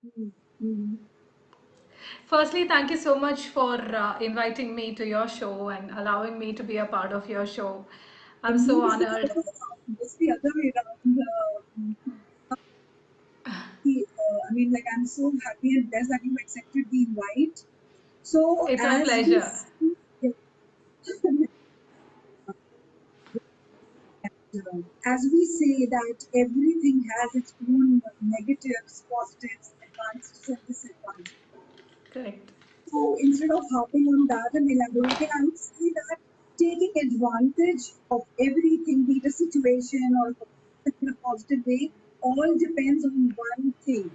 Mm, mm. Firstly, thank you so much for inviting me to your show and allowing me to be a part of your show. I'm And me, so it's the honored. other way around. It's the other way around. I mean, like, I'm so happy and blessed that you accepted the invite. So, It's my pleasure. as we say that everything has its own negatives, positives, advantages, and disadvantages. Correct. So instead of harping on that and elaborating, I would say that taking advantage of everything, be it a situation or in a positive way, all depends on one thing.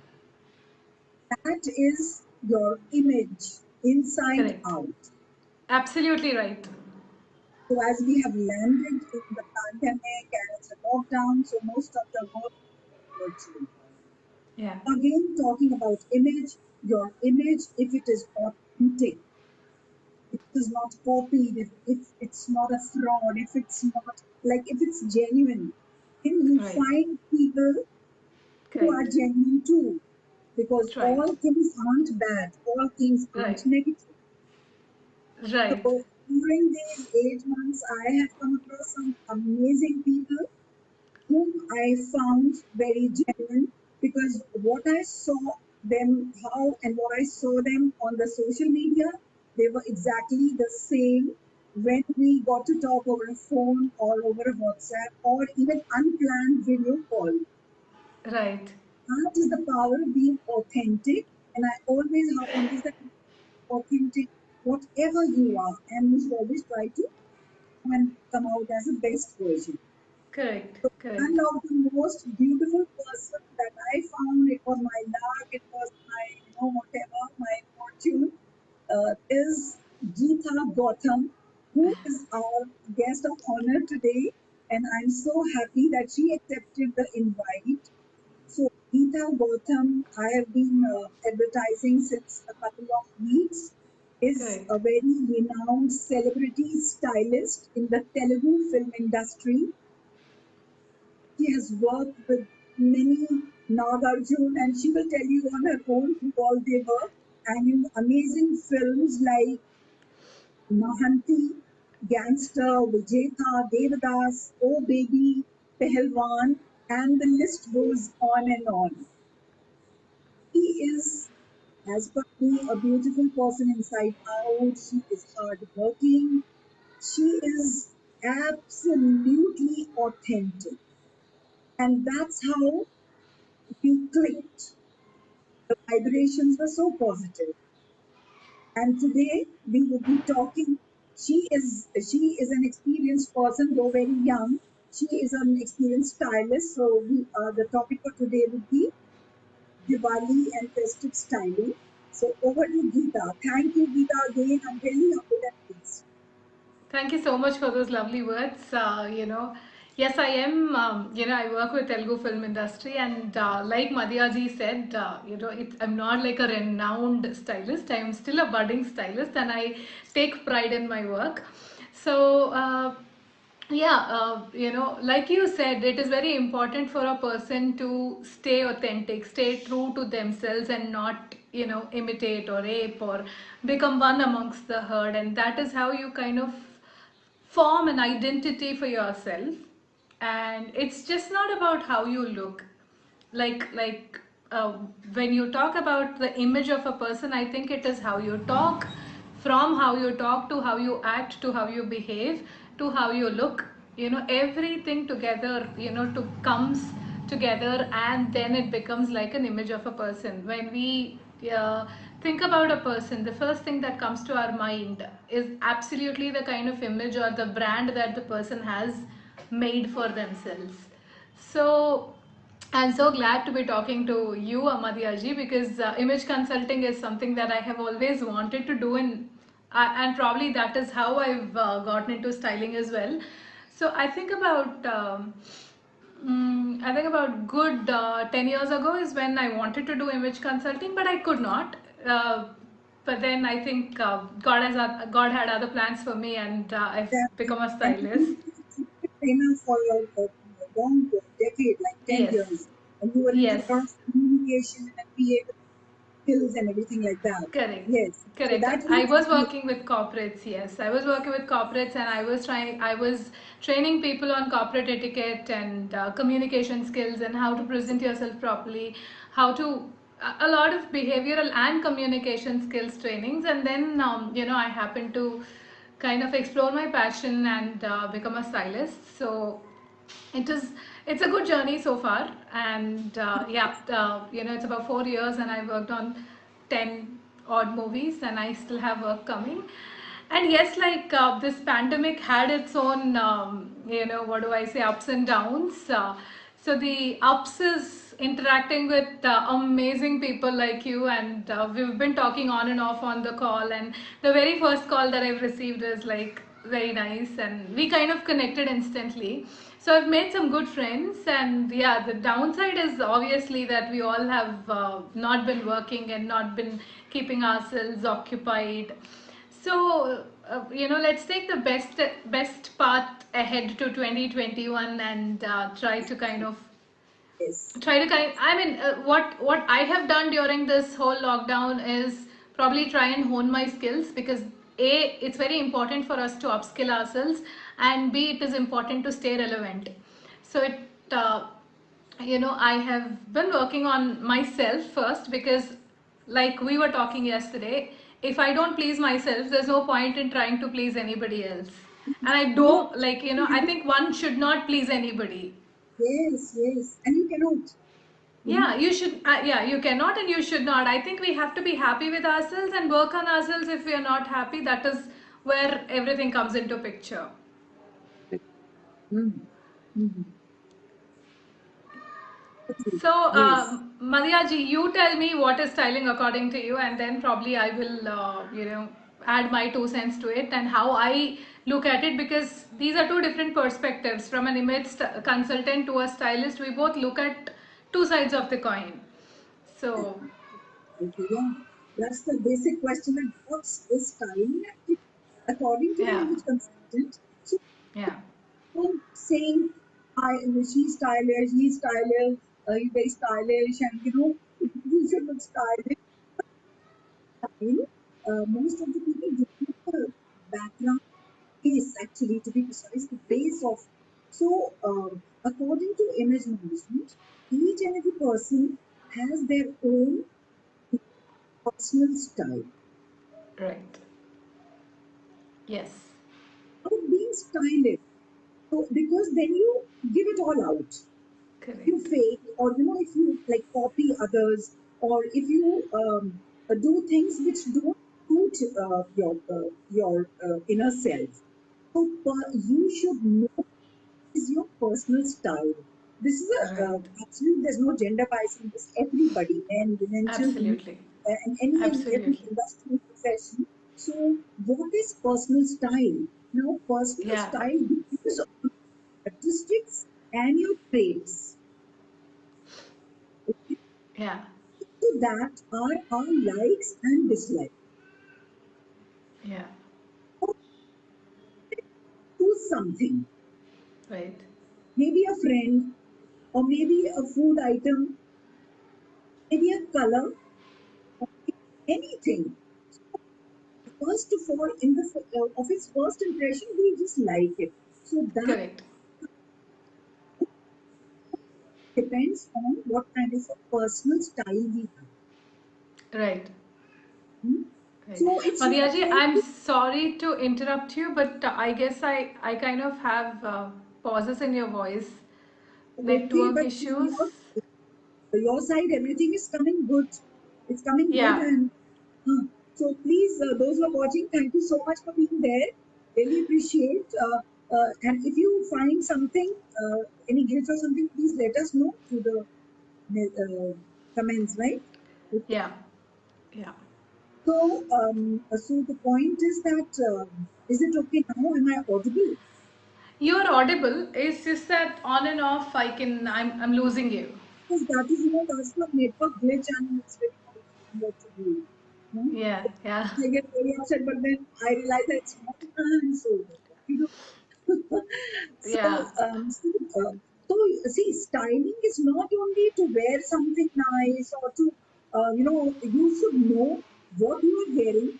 That is your image, inside Correct. out. Absolutely right. So as we have landed in the pandemic and it's a lockdown, so most of the work is virtual. Yeah. Again, talking about image, your image, if it is authentic, it is not copied, if it's not a fraud, if it's not like if it's genuine, then you Right. find people who are Correct. genuine too. Because Right. all things aren't bad, all things aren't Right. negative. Right. So during these 8 months, I have come across some amazing people whom I found very genuine because what I saw them how and what I saw them on the social media, they were exactly the same when we got to talk over a phone or over a WhatsApp or even unplanned video call. Right. That is the power of being authentic, and I always harp on this that authentic, whatever you are, and you should always try to come out as the best version. Correct. And Correct. now the most beautiful person that I found, it was my luck, it was my, whatever, my fortune, is Geeta Gautam, who is our guest of honor today. And I'm so happy that she accepted the invite. So, Geeta Gautam, I have been advertising since a couple of weeks, is Correct. a very renowned celebrity stylist in the Telugu film industry. She has worked with many Nagarjun, and she will tell you on her own who all they were. And in amazing films like Mahanti, Gangster, Vijaytha, Devadas, Oh Baby, Pehelwan, and the list goes on and on. She is, as per me, a beautiful person inside out. She is hardworking. She is absolutely authentic. And that's how we clicked. The vibrations were so positive. And today we will be talking. She is an experienced person, though very young. She is an experienced stylist. So the topic for today would be Diwali and festive styling. So over to Geeta. Thank you, Geeta. Again, I'm really humbled and pleased. Thank you so much for those lovely words. Yes, I am. I work with Telugu film industry, and like Madhya ji said, I'm not like a renowned stylist. I am still a budding stylist, and I take pride in my work. So. Like you said, it is very important for a person to stay authentic, stay true to themselves, and not, imitate or ape or become one amongst the herd. And that is how you kind of form an identity for yourself. And it's just not about how you look. Like when you talk about the image of a person, I think it is how you talk, from how you talk to how you act to how you behave to how you look, everything together, to comes together, and then it becomes like an image of a person. When we think about a person, the first thing that comes to our mind is absolutely the kind of image or the brand that the person has made for themselves. So I'm so glad to be talking to you, Amadyaji, because image consulting is something that I have always wanted to do, and probably that is how I've gotten into styling as well. So I think about good 10 years ago is when I wanted to do image consulting, but I could not. But then I think God had other plans for me, and I've Exactly. become a And stylist. you were a trainer for a long decade, like 10 Yes, years. And you were into yes, communication and creative. skills and everything like that. Correct. Yes. So Correct. that I will was definitely. working with corporates, yes. I was working with corporates and I was training people on corporate etiquette and communication skills and how to present yourself properly, how to, a lot of behavioral and communication skills trainings. And then, I happened to kind of explore my passion and become a stylist. So it is, it's a good journey so far. And it's about 4 years and I worked on 10 odd movies and I still have work coming. And yes, like this pandemic had its own, what do I say, ups and downs. So the ups is interacting with amazing people like you, and we've been talking on and off on the call. And the very first call that I've received is like very nice, and we kind of connected instantly. So I've made some good friends, and yeah, the downside is obviously that we all have not been working and not been keeping ourselves occupied. So let's take the best path ahead to 2021 and Yes. try to kind I mean what I have done during this whole lockdown is probably try and hone my skills, because a, it's very important for us to upskill ourselves, and b, it is important to stay relevant. So I have been working on myself first, because like we were talking yesterday, if I don't please myself, there's no point in trying to please anybody else. And I No. don't like, I think one should not please anybody. Yes, yes. And you cannot, you know. Yeah, you should. Yeah, you cannot and you should not. I think we have to be happy with ourselves and work on ourselves. If we are not happy, that is where everything comes into picture. Mm. Mm. Okay. So, Yes. Madhyaji, you tell me what is styling according to you, and then probably I will, add my 2 cents to it and how I look at it, because these are two different perspectives. From an image consultant to a stylist, we both look at two sides of the coin. So, Okay, yeah. That's the basic question. And what's this styling? According to the yeah, image consultant, so yeah, saying, I, she's stylish, he's stylish, he's very stylish, and you should look stylish. Style, most of the people don't know the background base, actually, to be precise, the base of. So, according to image management, each and every person has their own personal style. right. Yes, About being stylish, so because then you give it all out. You correct. fake, or if you like copy others, or if you do things which don't suit your inner self. So you should know is your personal style. This is a Right. absolute. There's no gender bias in this. Everybody, men, women, children, Absolutely. and any Absolutely. industry profession. So, what is personal style? Now, personal Yeah. style depends on statistics and your traits. Okay? Yeah. So that are our likes and dislikes. Yeah. So choose something, Right. maybe a friend, or maybe a food item, maybe a color, or anything. First of all, in the of its first impression, we just like it. So that Correct. depends on what kind of a personal style we have. Right. Hmm? Right. So it's not Madhyaji, like I'm sorry to interrupt you, but I guess I kind of have pauses in your voice. okay, Network but issues. your side, everything is coming good. It's coming good, Yeah. and so please, those who are watching, thank you so much for being there. Really appreciate. And if you find something, any glitch or something, please let us know through the comments, right? Okay. Yeah. Yeah. So the point is that is it okay now? Am I audible? You're audible. It's just that on and off I'm losing you. Because that is, that's the network glitch, and it's very confusing what to do. Hmm? Yeah. Yeah. I get very upset, but then I realize that it's not, and so you know. Yeah. So, see, styling is not only to wear something nice or to. you should know what you are wearing,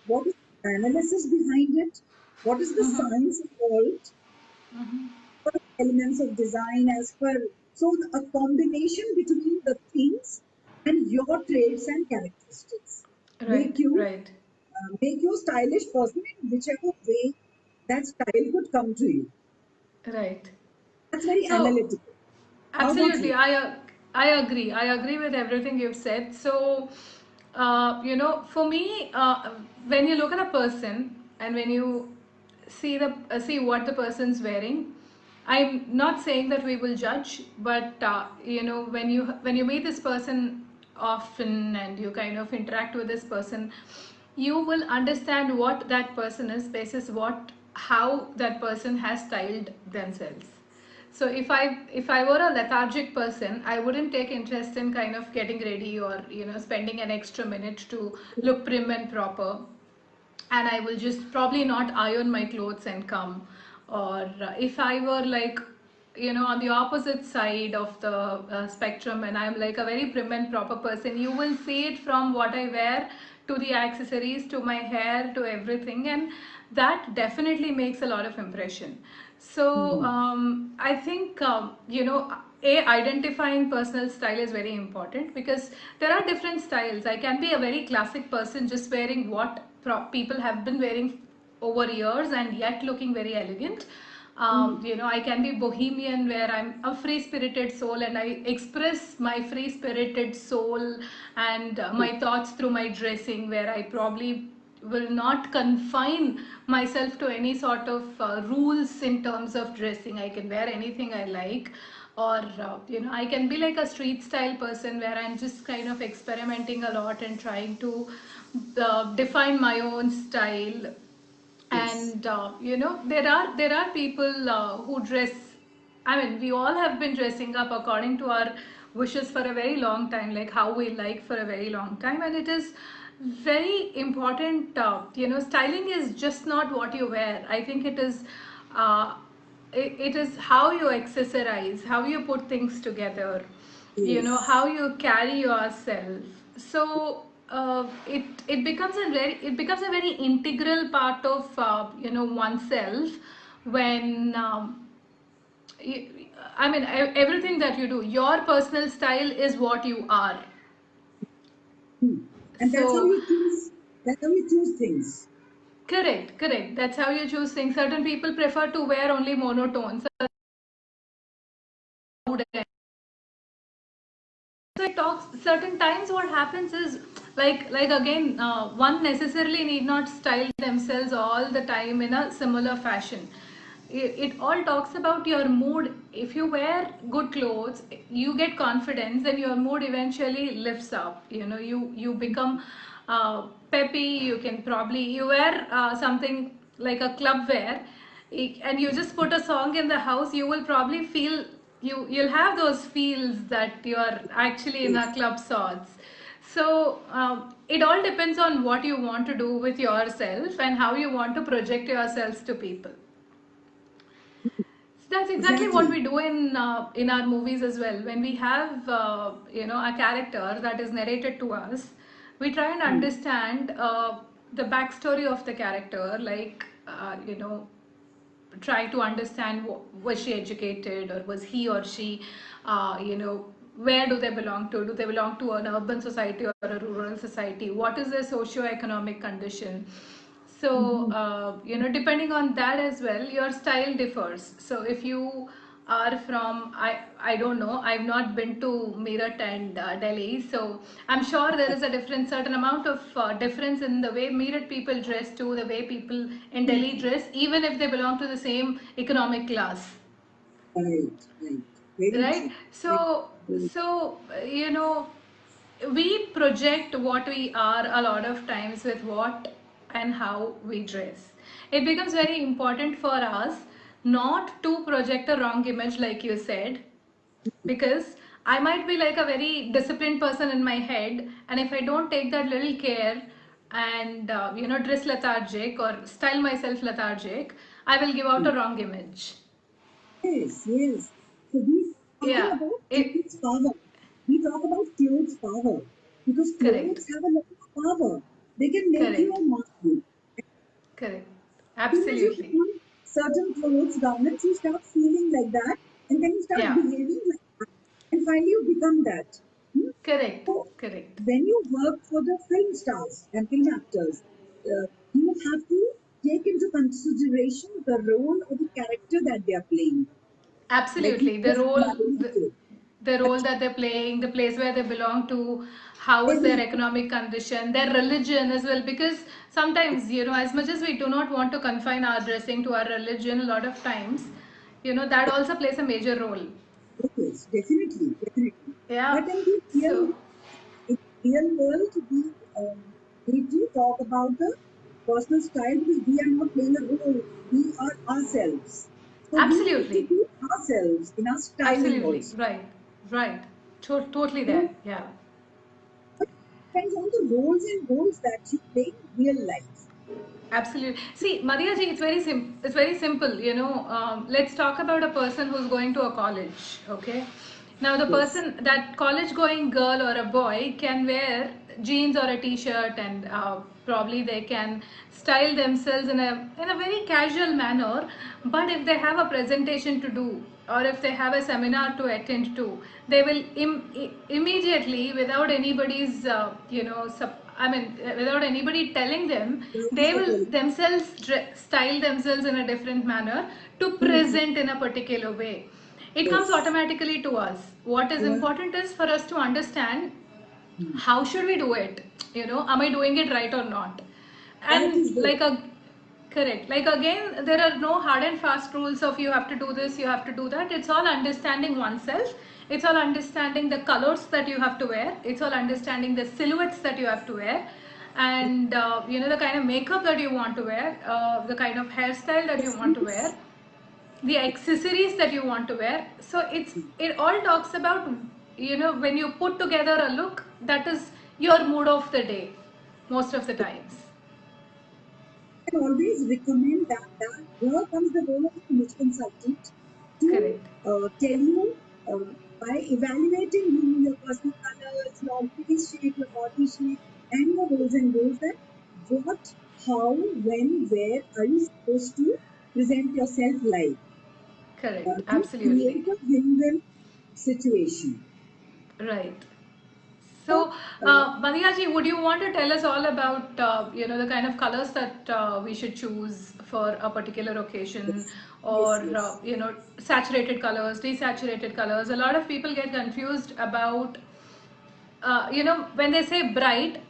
what is the analysis behind it, what is the science involved, what are the elements of design as per. So a combination between the things and your traits and characteristics make Right, you right, make you a stylish person in whichever way that style could come to you. right. That's very So, analytical. How about absolutely, you? I agree. I agree with everything you've said. So, for me, when you look at a person and when you see what the person's wearing, I'm not saying that we will judge, but when you meet this person often and you kind of interact with this person, you will understand what that person is basis what how that person has styled themselves. So if I were a lethargic person, I wouldn't take interest in kind of getting ready or spending an extra minute to look prim and proper, and I will just probably not iron my clothes and come. Or if I were like, on the opposite side of the spectrum, and I'm like a very prim and proper person, you will see it from what I wear to the accessories to my hair to everything, and that definitely makes a lot of impression. So Mhm. I think identifying personal style is very important because there are different styles. I can be a very classic person just wearing what people have been wearing over years and yet looking very elegant. Mhm. I can be bohemian where I'm a free spirited soul and I express my free spirited soul and my thoughts through my dressing, where I probably will not confine myself to any sort of rules in terms of dressing. I can wear anything I like, or I can be like a street style person where I'm just kind of experimenting a lot and trying to define my own style. Yes. And there are people who dress. I mean, we all have been dressing up according to our wishes for a very long time, like how we like for a very long time, and it is very important. Styling is just not what you wear. I think it is uh, it is how you accessorize, how you put things together, Yes. how you carry yourself. So it becomes a very integral part of oneself when you, I mean everything that you do, your personal style is what you are. Hmm. And that's how So you choose. That's how you choose things. correct, that's how you choose things. Certain people prefer to wear only monotones. So it talks certain times. What happens is, like again, one necessarily need not style themselves all the time in a similar fashion. It all talks about your mood. If you wear good clothes, you get confidence, then your mood eventually lifts up. You become peppy. You wear something like a club wear, and you just put a song in the house, you will probably feel, you'll have those feels that you're actually in a Yes. club sorts. So it all depends on what you want to do with yourself and how you want to project yourselves to people. So that's exactly what Exactly. we do in our movies as well. When we have a character that is narrated to us, we try and Hmm. understand the backstory of the character, like try to understand, was she educated or was he or she, where do they belong to? Do they belong to an urban society or a rural society? What is their socio-economic condition? So Mhm. depending on that as well, your style differs. So if you are from, I don't know, I've not been to Meerut and Delhi, so I'm sure there is a different certain amount of difference in the way Meerut people dress to the way people in Delhi dress, even if they belong to the same economic class. Right. Right. Very Right. true. Very, so very so we project what we are a lot of times with what and how we dress. It becomes very important for us not to project a wrong image, like you said, because I might be like a very disciplined person in my head, and if I don't take that little care and dress lethargic or style myself lethargic, I will give out true. a wrong image. Yes. Yes. So we talking Yeah, about it clothes power. We talk about clothes power. because Correct. clothes have a lot of power. They can make you Correct. or mark you. Correct. As soon as you put Absolutely. on certain clothes, garments, you start feeling like that, and then you start Yeah. behaving like that, and finally you become that. Hmm? Correct. So Correct. when you work for the film stars and film actors, you have to take into consideration the role or the character that they are playing. Like you Absolutely. just elaborated. The role that they're playing, the place where they belong to, how is their Everything. economic condition, their religion as well. Because sometimes, as much as we do not want to confine our dressing to our religion, a lot of times, that also plays a major role. It is definitely, definitely. But Yeah. So, in real world, we do talk about the personal style because we are not playing a role. We are ourselves. So we need to absolutely. be ourselves in our styling Absolutely. also. Right. Right. Totally So there. Yeah. it depends on the roles and roles that you play in real life. Absolutely. See, Maria ji, it's very simple. Let's talk about a person who's going to a college. Okay. Now, the Yes. person, that college-going girl or a boy can wear jeans or a t-shirt, and probably they can style themselves in a very casual manner. But if they have a presentation to do, or if they have a seminar to attend to, they will immediately, without anybody's I mean, without anybody telling them, they will Practically. themselves style themselves in a different manner to Mhm. present in a particular way. It comes Yes. automatically to us. What is Yeah. important is for us to understand Mm. how should we do it. Am I doing it right or not? That And is there. correct, like again, there are no hard and fast rules of you have to do this, you have to do that. It's all understanding oneself. It's all understanding the colors that you have to wear. It's all understanding the silhouettes that you have to wear, and the kind of makeup that you want to wear, the kind of hairstyle that you want to wear, Yes. the accessories that you want to wear. So it all talks about, when you put together a look, that is your mood of the day most of the times. I always recommend that here comes the role of the image consultant to Correct. tell you by evaluating you, your personal colors, your face shape, your body shape, and your roles and roles that what, how, when, where are you supposed to present yourself like Correct. to Absolutely. create a win-win situation. Right. So, So, Madhyaji, would you want to tell us all about the kind of colors that we should choose for a particular occasion, yes, or yes, yes. saturated colors, desaturated colors? A lot of people get confused about when they say bright,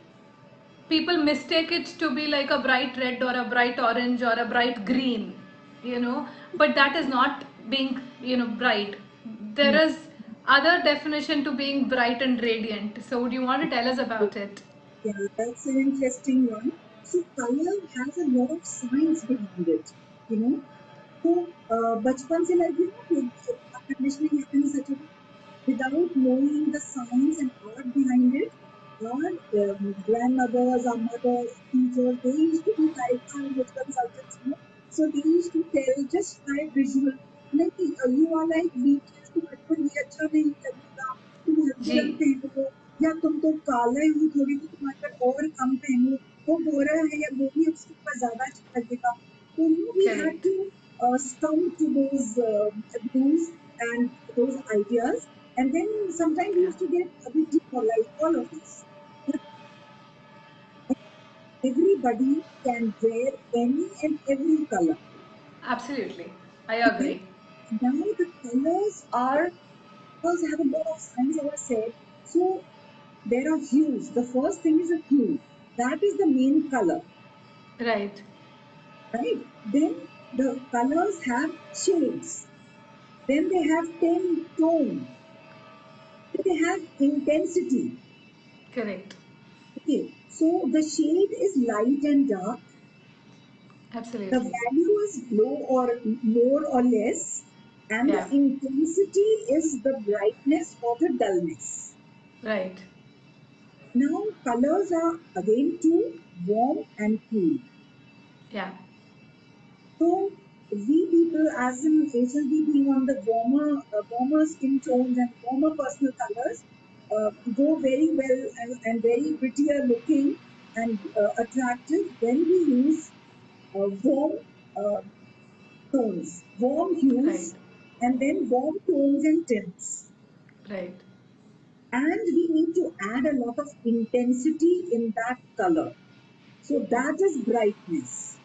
people mistake it to be like a bright red or a bright orange or a bright green, but that is not being bright. There Hmm. is other definition to being bright and radiant. So would you want to tell us about it? Yeah, that's an interesting one. So color has a lot of science behind it, you know. So बचपन से like our conditioning happens such a way without knowing the science and art behind it. Our grandmothers, our mothers, teachers, they used to be like our image consultants, So they used to tell just by visual, like you are like BTS, तो बिल्कुल भी अच्छा नहीं लगेगा, तुम हल्के रंग जी. पहनो, या तुम तो काले हो थोड़ी तो तुम्हारे पर और कम पहनो, वो गोरा है या गोरी है उसके ऊपर ज्यादा अच्छा लगेगा. So we had Correct. to succumb to those views and those ideas. And then sometimes we Yeah. used to get a bit demoralized, all of us. But everybody can wear any and every color. Absolutely, I Okay? agree. Now the colors have a lot of science, as I said. So there are hues. The first thing is a hue. That is the main color, Right. right? Then the colors have shades. Then they have 10 tone. Then they have intensity. Correct. Okay, so the shade is light and dark. The Absolutely. value is low or more or less, and the Yeah. intensity is the brightness or the dullness. Right. Now, colors are again two, warm and cool. Yeah. So, we people, as in Asian, we being on the warmer skin tones and warmer personal colors, go very well and very prettier looking and attractive when we use warm uh, tones, warm Right. hues, and then warm tones and tints. Right. And we need to add a lot of intensity in that color. So that is brightness.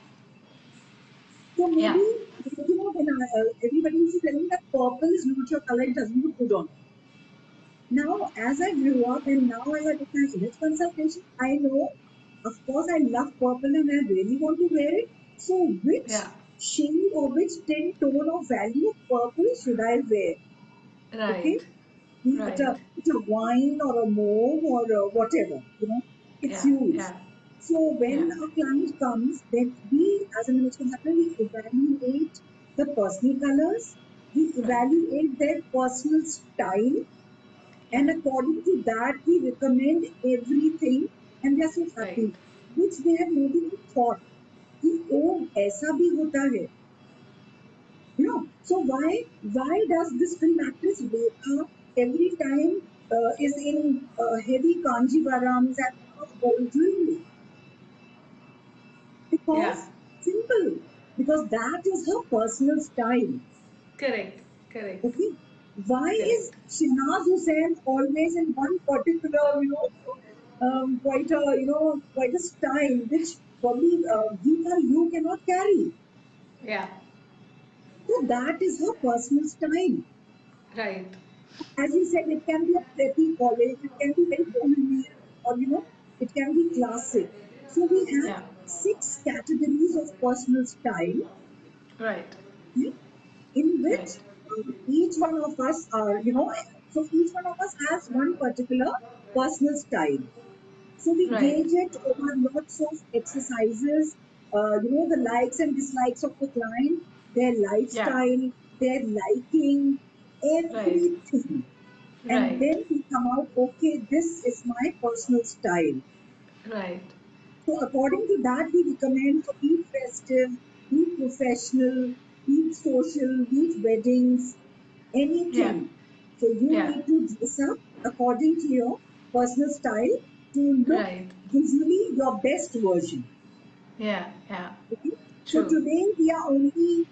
So maybe, Yeah. when everybody used to tell me that purple is not your color, it doesn't look good on you. Now, as I grew up and now as I took my image consultation, I know, of course, I love purple and I really want to wear it. So, which Yeah. shade or which tint, tone, or value of purple should I wear? Okay, Right. be it Right. a wine or a mauve or whatever, it's Yeah. used. Yeah. So, when Yeah. a client comes, then we, as an image consultant, we evaluate the personal colors, we Right. evaluate their personal style, Yeah. and according to that, we recommend everything, and they are so Right. happy, which they have not even thought. कि, oh, ऐसा भी होता है. So why does this film actress Rekha every time is in heavy kanjivarams and a lot of gold jewelry? Yeah. Because simple, because that is her personal style. Correct. Correct. Okay, why is Correct. Shinaz Hussain always in one particular, quite a style which probably Geeta you cannot carry. Yeah. So that is her personal style. Right. As you said, it can be a preppy college, it can be very bohemian, or it can be classic. So we have Yeah. 6 categories of personal style, Right. okay, in which Right. each one of us are, so each one of us has one particular personal style. So we Right. gauge it over lots of exercises, the likes and dislikes of the client, their Yeah. lifestyle, their liking, Right. everything. And Right. then we come out, okay, this is my personal style. Right. So according to that, we recommend for be it festive, be it professional, be it social, be it weddings, Yeah. anything. So you Yeah. need to dress up according to your personal style to look Right. visually your best version. Yeah. Yeah. Okay? So True. today we are only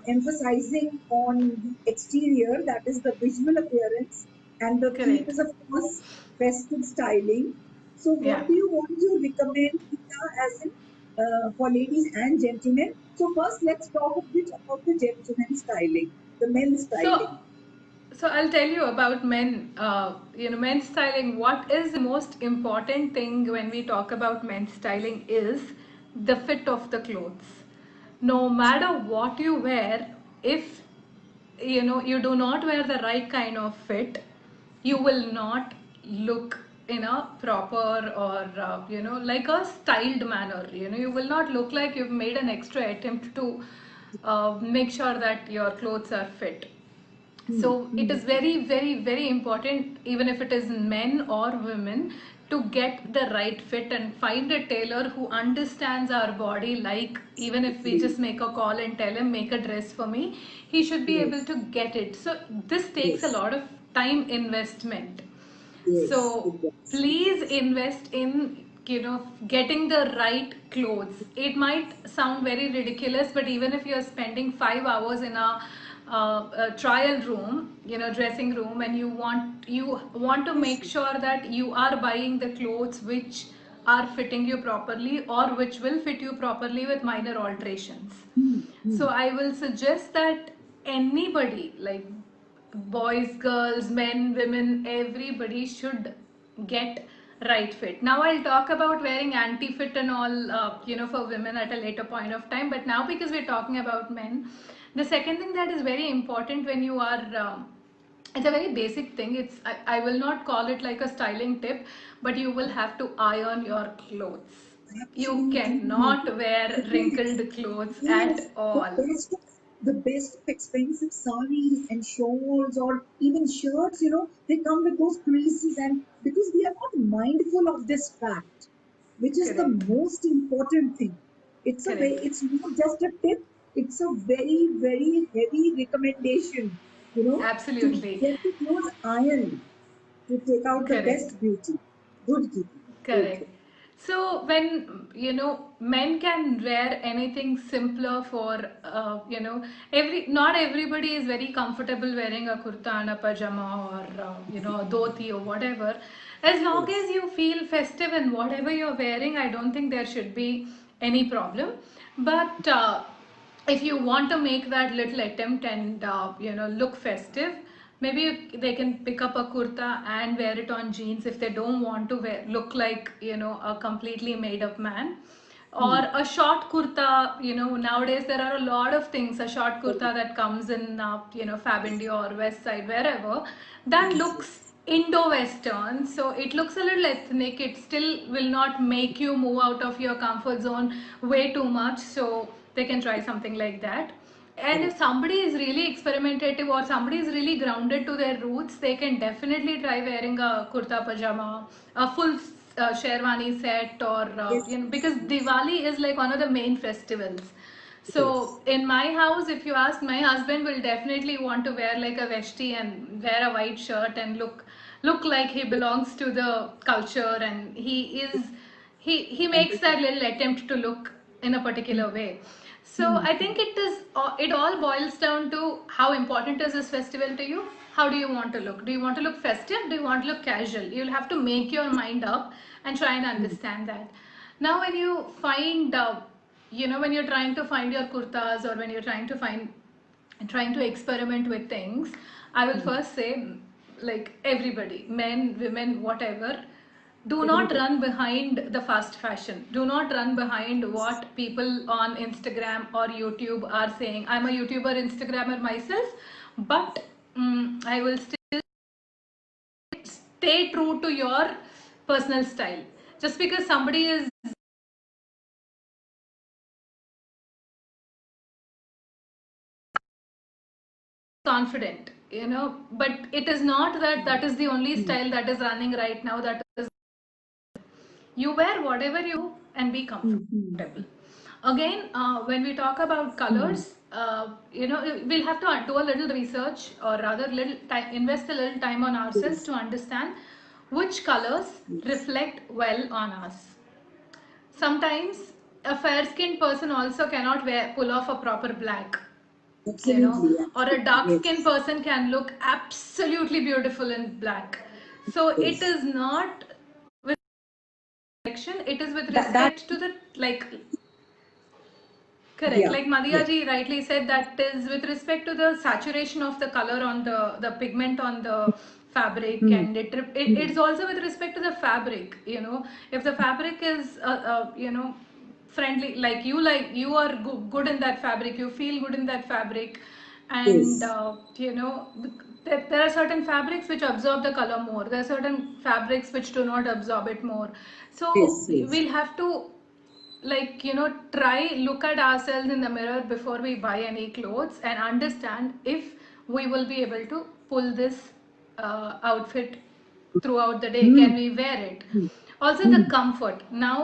emphasizing on the exterior, that is the visual appearance, and the theme Correct. is of course festive styling. So what Yeah. do you want to recommend, Geeta, as in for ladies and gentlemen? So first let's talk a bit about the gentleman styling, the men's So, styling. I'll tell you about men. Men's styling. What is the most important thing when we talk about men's styling is the fit of the clothes. No matter what you wear, if you do not wear the right kind of fit, you will not look in a proper or like a styled manner. You will not look like you've made an extra attempt to make sure that your clothes are fit. Hmm. So it Hmm. is very, very, very important, even if it is men or women, to get the right fit and find a tailor who understands our body. Like, even if we Exactly. just make a call and tell him, make a dress for me, he should be able Yes. to get it. So this takes a Yes. lot of time investment. Yes. So It does. It please does. invest in getting the right clothes. It might sound very ridiculous, but even if you're spending 5 hours in a trial room, dressing room, and you want to make sure that you are buying the clothes which are fitting you properly or which will fit you properly with minor alterations. Hmm. Hmm. So I will suggest that anybody, like boys, girls, men, women, everybody should get right fit. Now I'll talk about wearing anti-fit and all, for women at a later point of time. But now, because we're talking about men, the second thing that is very important when you are it's a very basic thing. I will not call it like a styling tip, but you will have to iron your clothes. You Absolutely. cannot wear Yes. wrinkled clothes Yes. at all. The best of expensive saris and shawls or even shirts, they come with those creases, and because we are not mindful of this fact, which is the Correct. most important thing. Correct. It's not just a tip, it's a very, very heavy recommendation, to Absolutely. get the clothes ironed. to take out the Correct. best beauty. Good, Geeti. Correct. Okay. So when men can wear anything simpler for every not everybody is very comfortable wearing a kurta and a pajama or a dhoti or whatever. As long Yes. as you feel festive in whatever you're wearing, I don't think there should be any problem. But if you want to make that little attempt and look festive, maybe they can pick up a kurta and wear it on jeans if they don't want to look like a completely made up man, or Hmm. a short kurta. Nowadays there are a lot of things, a short kurta Correct. that comes in Fab India or West Side, wherever, that Yes, looks yes. Indo-Western, so it looks a little ethnic. It still will not make you move out of your comfort zone way too much, so they can try something like that. And if Correct. somebody is really experimentative or somebody is really grounded to their roots, they can definitely try wearing a kurta pajama, a full sherwani set, or Yes, because yes, yes. Diwali is like one of the main festivals. So Yes. in my house, if you ask, my husband will definitely want to wear like a vesti and wear a white shirt and look like he belongs to the culture, and he makes that little attempt to look in a particular way. So Hmm. I think it all boils down to how important is this festival to you. How do you want to look? Do you want to look festive? Do you want to look casual? You'll have to make your mind up and try and Hmm. understand that. Now when you find when you're trying to find your kurtas, or when you're trying to experiment with things, I will Hmm. first say, like, everybody, men, women, whatever, do not Everybody. run behind the fast fashion. Do not run behind what people on Instagram or YouTube are saying. I'm a YouTuber, Instagrammer myself, but I will still stay true to your personal style. Just because somebody is confident, but it is not that Hmm. that is the only Hmm. style that is running right now. That is, you wear whatever you and be Hmm. Hmm. comfortable. Again, when we talk about Hmm. colors, we'll have to do a little research, or rather little time, invest a little time on ourselves Yes. to understand which colors Yes. reflect well on us. Sometimes a fair skinned person also cannot pull off a proper black, Absolutely. or a dark Absolutely. skinned Yes. person can look absolutely beautiful in black. So it Yes. is not with direction, it is with That. respect to the, like, correct, Yeah. like Yeah. Madhya ji rightly said, that is with respect to the saturation of the color on the pigment on the fabric, Hmm. and Hmm. it's also with respect to the fabric. If the fabric is friendly, like you are good in that fabric, you feel good in that fabric, and Yes. there are certain fabrics which absorb the color more, there are certain fabrics which do not absorb it more. So Yes. Yes. we'll have to, like, try look at ourselves in the mirror before we buy any clothes, and understand if we will be able to pull this outfit throughout the day. Hmm. Can we wear it? Hmm. Also the Hmm. comfort. Now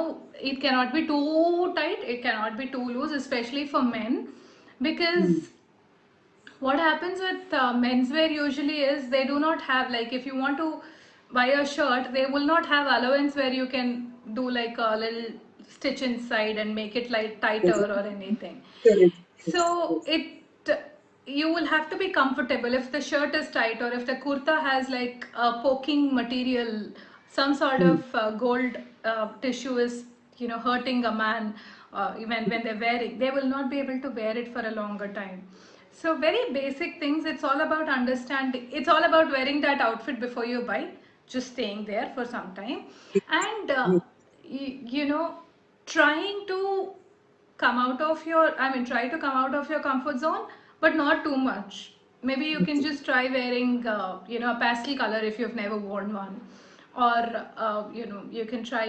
it cannot be too tight, it cannot be too loose, especially for men, Hmm. because what happens with menswear usually is they do not have, like, if you want to buy a shirt, they will not have allowance where you can do like a little stitch inside and make it like tighter Correct. or anything. Correct. Yes. So Yes. you will have to be comfortable. If the shirt is tight, or if the kurta has like a poking material, some sort Hmm. of gold tissue is hurting a man, even when they're wearing, they will not be able to wear it for a longer time. So very basic things. It's all about understanding. It's all about wearing that outfit before you buy, just staying there for some time, Yes. and Yes. trying to come out of your, I mean, try to come out of your comfort zone, but not too much. Maybe you can Okay. just try wearing a pastel color if you've never worn one, or you can try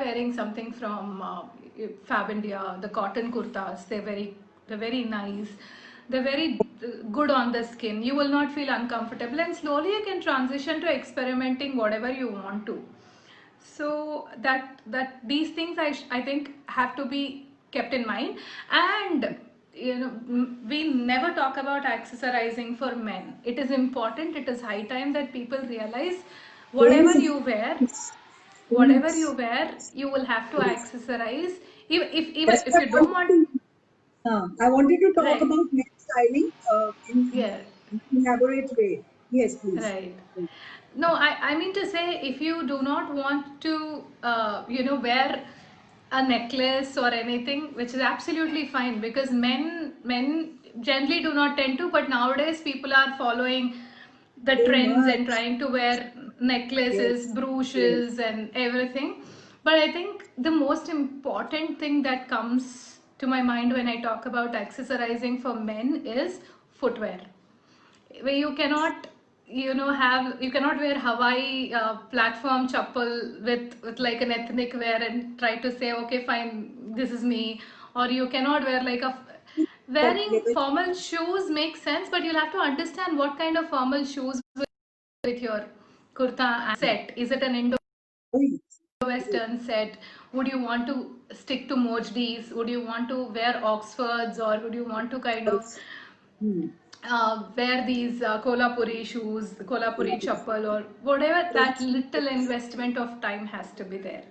wearing something from Fab India, the cotton kurtas. They're very nice. They're very good on the skin. You will not feel uncomfortable, and slowly you can transition to experimenting whatever you want to. So that these things I think have to be kept in mind. And we never talk about accessorizing for men. It is important, it is high time that people realize Ladies, whatever you wear, whatever you please. wear, you will have to Yes. accessorize. Even That's if what you I don't wanted want, to. I wanted to talk right, about men's styling in yeah, an elaborate way. Yes, please. right. No, I mean to say, if you do not want to, wear a necklace or anything, which is absolutely fine, because men generally do not tend to, but nowadays people are following the So trends and much. trying to wear necklaces, Yes. Yes. brooches, and everything. But I think the most important thing that comes to my mind when I talk about accessorizing for men is footwear, where you cannot you cannot wear Hawaii platform chappal with like an ethnic wear and try to say, okay, fine, this is me. Or you cannot wear like a wearing Forget it. formal shoes makes sense, but you'll have to understand what kind of formal shoes with your kurta set. Is it an Oh, yes. Indo-Western set? Would you want to stick to Mojdis? Would you want to wear Oxfords, or would you want to kind of Yes. Hmm. wear these Kolhapuri shoes, Kolhapuri Yes. chappal, or whatever? That Yes. little Yes. investment of time has to be there.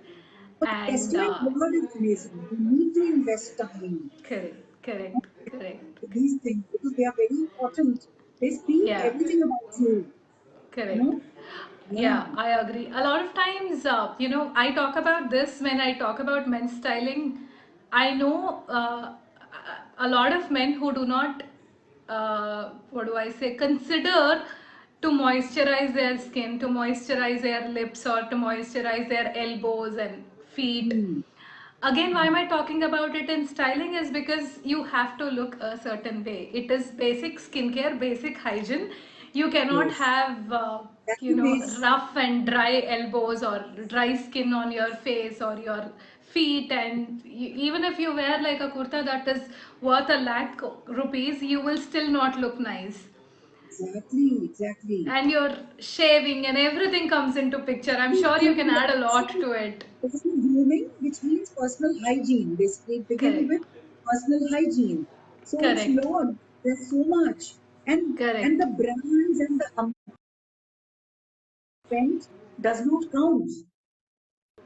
But And investment word is amazing. You need to invest time correct, correct, correct. for these things because they are very important. They speak Yeah, everything about you. You correct. know? Yeah. Yeah, I agree. A lot of times, I talk about this when I talk about men's styling. I know a lot of men who do not, what do I say, consider to moisturize their skin, to moisturize their lips, or to moisturize their elbows and feet. Hmm. Again, why am I talking about it in styling is because you have to look a certain way. It is basic skincare, basic hygiene. You cannot Yes. have, That's the base. rough and dry elbows or dry skin on your face or your feet. And even if you wear like a kurta that is worth a lakh rupees, you will still not look nice. Exactly. Exactly. And your shaving and everything comes into picture. I'm sure you can And add a lot also to it. personal grooming, which means personal hygiene. Basically, begin with Correct. personal hygiene. So it's Correct. Lord, there's so much. And Correct. the brands and the spend does not count.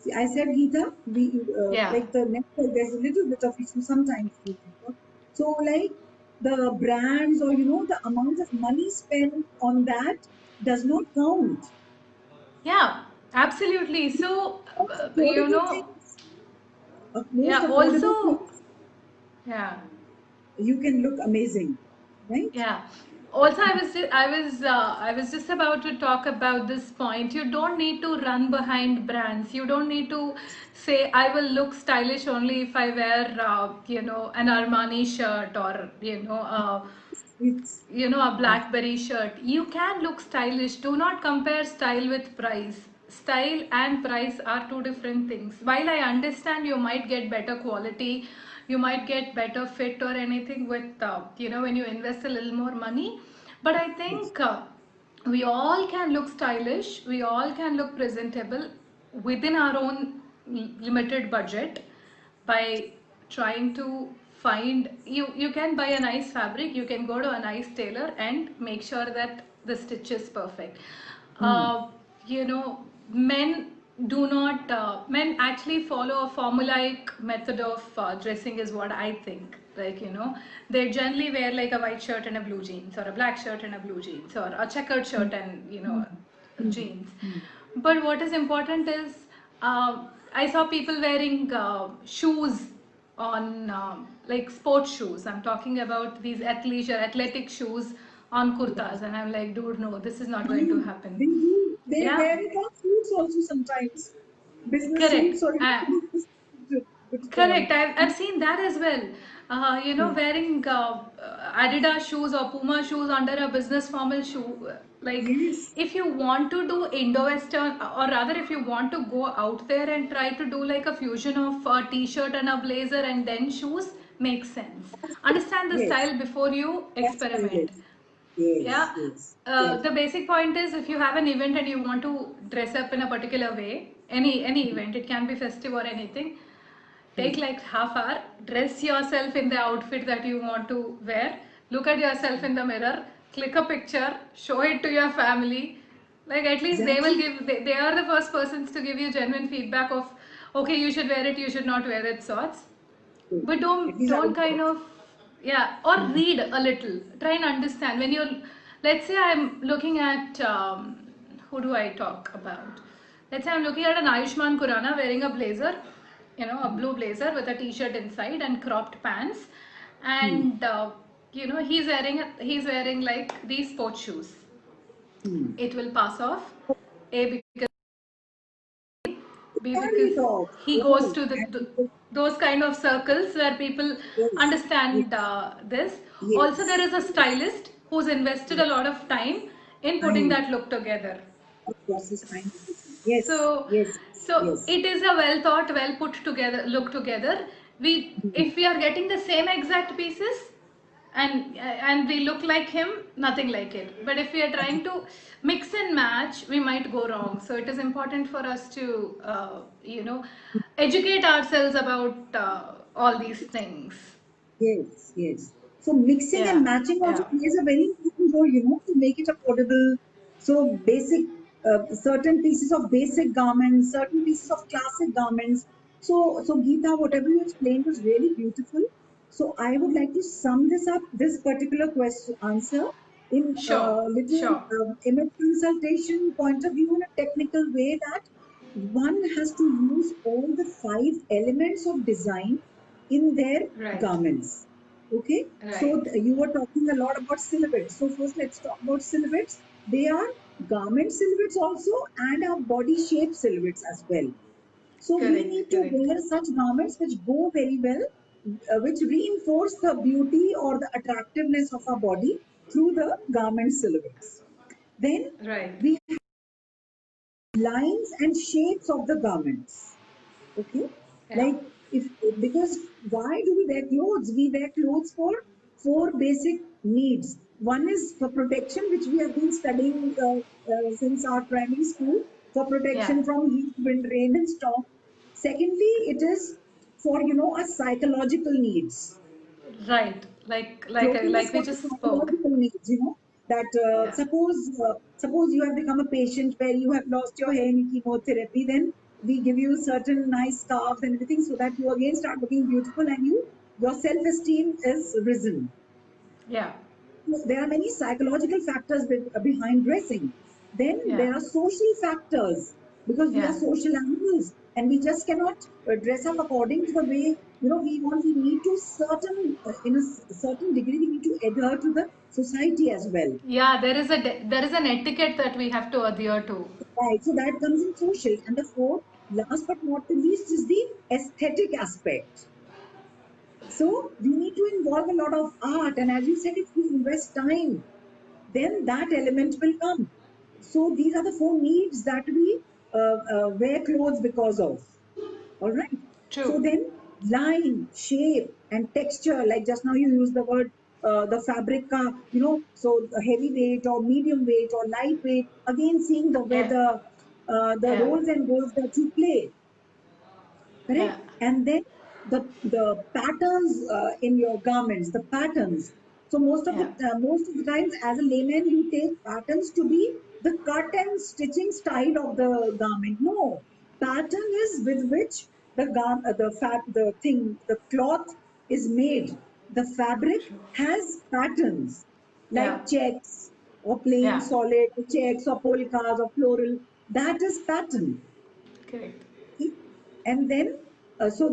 See, I said Geeta, we Yeah. like the network, there's a little bit of issue sometimes with network. So like the brands or the amount of money spent on that does not count. Yeah, absolutely. So, Most affordable things, most yeah, affordable also, things, yeah, you can look amazing, right? yeah. Also, I was just about to talk about this point. You don't need to run behind brands. You don't need to say, I will look stylish only if I wear, an Armani shirt, or, It's a blackberry shirt. You can look stylish. Do not compare style with price. Style and price are two different things. While I understand you might get better quality, you might get better fit or anything with when you invest a little more money, but I yes. think we all can look stylish, we all can look presentable within our own limited budget, by trying to find, you can buy a nice fabric, you can go to a nice tailor and make sure that the stitch is perfect. Hmm. Men do not men actually follow a formulaic method of dressing, is what I think. Like, they generally wear like a white shirt and a blue jeans, or a black shirt and a blue jeans, or a checkered Hmm. shirt and Hmm. Hmm. jeans. Hmm. But what is important is, I saw people wearing shoes on, like sports shoes. I'm talking about these athletic shoes on Yeah. kurtas, and I'm like, dude, no, this is not going to Fine. happen. They do. They Yeah, wear it on suits also sometimes. Business correct. suits or good Correct. point. I've seen that as well. Hmm. Wearing Adidas shoes or Puma shoes under a business formal shoe. Like, Yes. if you want to do Indo-Western, or rather, if you want to go out there and try to do like a fusion of a t-shirt and a blazer and then shoes, makes sense. Understand the Yes. style before you That's what it experiment. is. Yes. Yeah. Yes. Yes. The basic point is, if you have an event and you want to dress up in a particular way, any event, it can be festive or anything, take like half hour, dress yourself in the outfit that you want to wear, look at yourself in the mirror, click a picture, show it to your family. Like at least they will Exactly. give, they are the first persons to give you genuine feedback of, okay, you should wear it, you should not wear it sorts. So But at don't least I don't would kind thought. of, yeah, or Hmm. read a little, try and understand when you're, let's say I'm looking at who do I talk about, let's say I'm looking at an Ayushman Khurrana wearing a blazer, a blue blazer with a t-shirt inside and cropped pants, Hmm. and he's wearing like these sports shoes. Hmm. It will pass off, a, because B, Carry because it off. he goes Oh, to and the people, those kind of circles where people yes, understand yes, this. Also, there yes, is a stylist who's invested a yes. lot of time in putting Time, that look together. of process time is missing. Yes, So, yes, so yes. it is a well thought, well put together look together. We, Hmm. if we are getting the same exact pieces, and we look like him, nothing like it. But if we are trying to mix and match, we might go wrong. So it is important for us to educate ourselves about all these things. Yes, yes. So mixing and Yeah, matching also yeah, plays a very important role, to make it affordable. So basic, certain pieces of basic garments, certain pieces of classic garments. So Geeta, whatever you explained was really beautiful. So I would like to sum this up, this particular question answer in sure, a little sure. image consultation point of view in a technical way, that one has to use all the five elements of design in their Right, garments. Okay, right. so you were talking a lot about silhouettes. So first, let's talk about silhouettes. They are garment silhouettes also, and our body shape silhouettes as well. So we Correct, need to correct. wear such garments which go very well, which reinforce the beauty or the attractiveness of our body through the garment silhouettes. Then Right. we have lines and shapes of the garments. Okay, Yeah. like, if, because why do we wear clothes? We wear clothes for four basic needs. One is for protection, which we have been studying since our primary school, for Yeah. protection from heat, wind, rain, and storm. Secondly, it is for our psychological needs. Right. Like Clothing is like we for the just spoke. psychological needs, that Yeah. suppose you have become a patient where you have lost your hair in chemotherapy, then we give you certain nice scarves and everything so that you again start looking beautiful, and your self-esteem is risen. Yeah. There are many psychological factors behind dressing. Then Yeah. there are social factors, because we are Yeah. social animals and we just cannot dress up according to the way we want. We need to in a certain degree, we need to adhere to the society as well. Yeah, there is an etiquette that we have to adhere to. Right. So that comes in social. And the fourth, last but not the least, is the aesthetic aspect. So we need to involve a lot of art. And as you said, if we invest time, then that element will come. So these are the four needs that we wear clothes because of. All right. So True. then line, shape, and texture, like just now you used the word, the fabric, so heavy weight or medium weight or light weight, again seeing the Yeah. weather, the Yeah. roles and roles that you play. Correct. Yeah. And then the patterns in your garments, the patterns. So Yeah. most of the times, as a layman, you take patterns to be the cut and stitching style of the garment. No, pattern is with which the cloth is made. The fabric True. has patterns like Yeah. checks or plain Yeah. solid checks or polkas or floral. That is pattern. Correct. And then so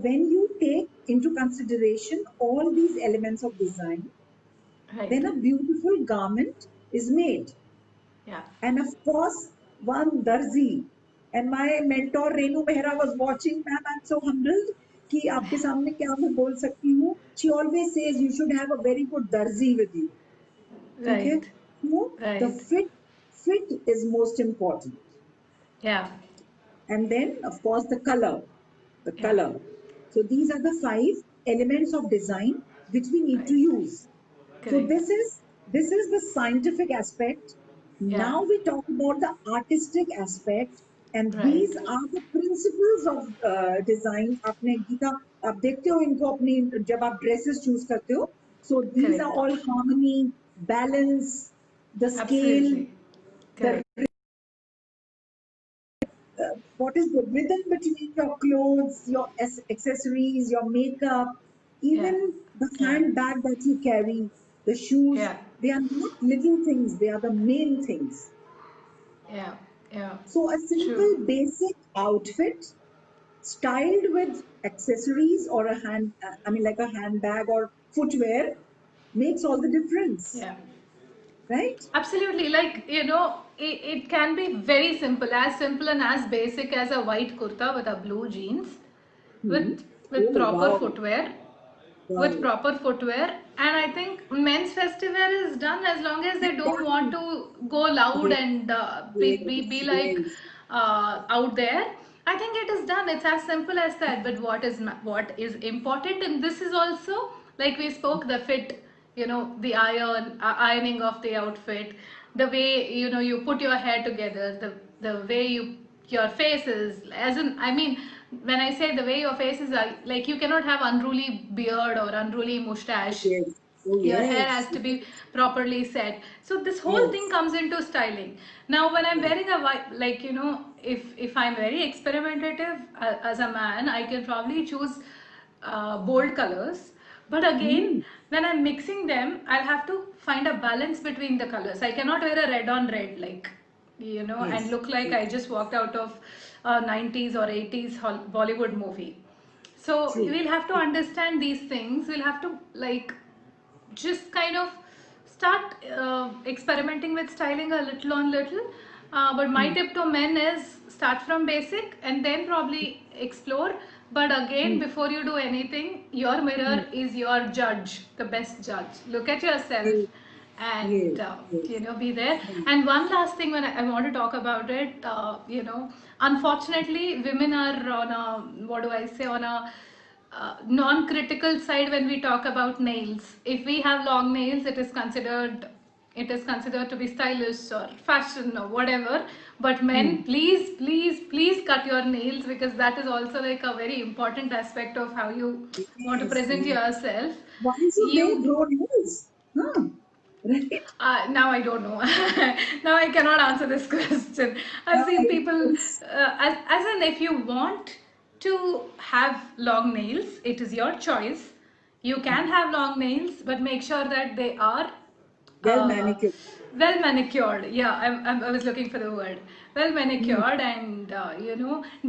when you take into consideration all these elements of design, Right. then a beautiful garment is made. Yeah. And of course, one darzi, and my mentor Renu Mehra was watching. Ma'am, I'm so humbled कि आपके सामने क्या मैं बोल सकती हूँ. She always says you should have a very good darzi with you. Okay, Right. so the Right. fit is most important. Yeah. And then of course the Yeah. color. So these are the five elements of design which we need to Right. use. So Correct. this is the scientific aspect. Yeah. Now we talk about the artistic aspect, And Right. these are the principles of design. आपने गीता आप देखते हो इनको अपनी जब आप dresses choose करते हो. So these are Correct. all harmony, balance, the scale, Absolutely. the Correct. what is the rhythm between your clothes, your accessories, your makeup, Yeah. even the Yeah. handbag that you carry, the shoes. Yeah. They are not little things; they are the main things. Yeah. Yeah. So a True. simple, basic outfit styled with accessories or a I mean, like a handbag or footwear makes all the difference, Yeah. right? Absolutely. Like, it can be very simple and as basic as a white kurta with a blue jeans, Hmm. with with Oh, proper wow. footwear, with Wow. proper footwear. And I think men's festival is done as long as they don't want Done. to go loud Yes, and be yes, like yes. out there. I think it is done. It's as simple as that. But what is important, and this is also, like we spoke, the fit, the ironing of the outfit, the way, you put your hair together, the way your face is, as in, I mean, when I say the way your face is, like, you cannot have unruly beard or unruly mustache. Yes. Oh, Your hair yes. has to be properly set. So this whole thing Yes. comes into styling. Now when I'm Yes. wearing a white, like, if I'm very experimentative, as a man, I can probably choose bold colors. But again, Mm. when I'm mixing them, I'll have to find a balance between the colors. I cannot wear a red on red, like, and Yes. look like Yes. I just walked out of a 90s or 80s Bollywood movie. So True. we'll have to understand these things. We'll have to, like, just kind of start experimenting with styling a little on little. But my Mm. tip to men is start from basic and then probably explore. But again, Mm. before you do anything, your mirror Mm. is your judge, the best judge. Look at yourself Yes. and Yes. Yes. be there. Mm. And one last thing, when I want to talk about it, unfortunately, women are on a, what do I say, on a non-critical side when we talk about nails. If we have long nails, it is considered to be stylish or fashion or whatever. But men, Mm. please, please, please cut your nails, because that is also like a very important aspect of how you want to Yes. present Yes. yourself. Why should they You grow nails? Huh? Right? Now I don't know. Now I cannot answer this question. I've seen people, It's, as in, if you want to have long nails, it is your choice. You can have long nails, but make sure that they are well uh, manicured. well manicured. Yeah, I was looking for the word. Well Mm. manicured, and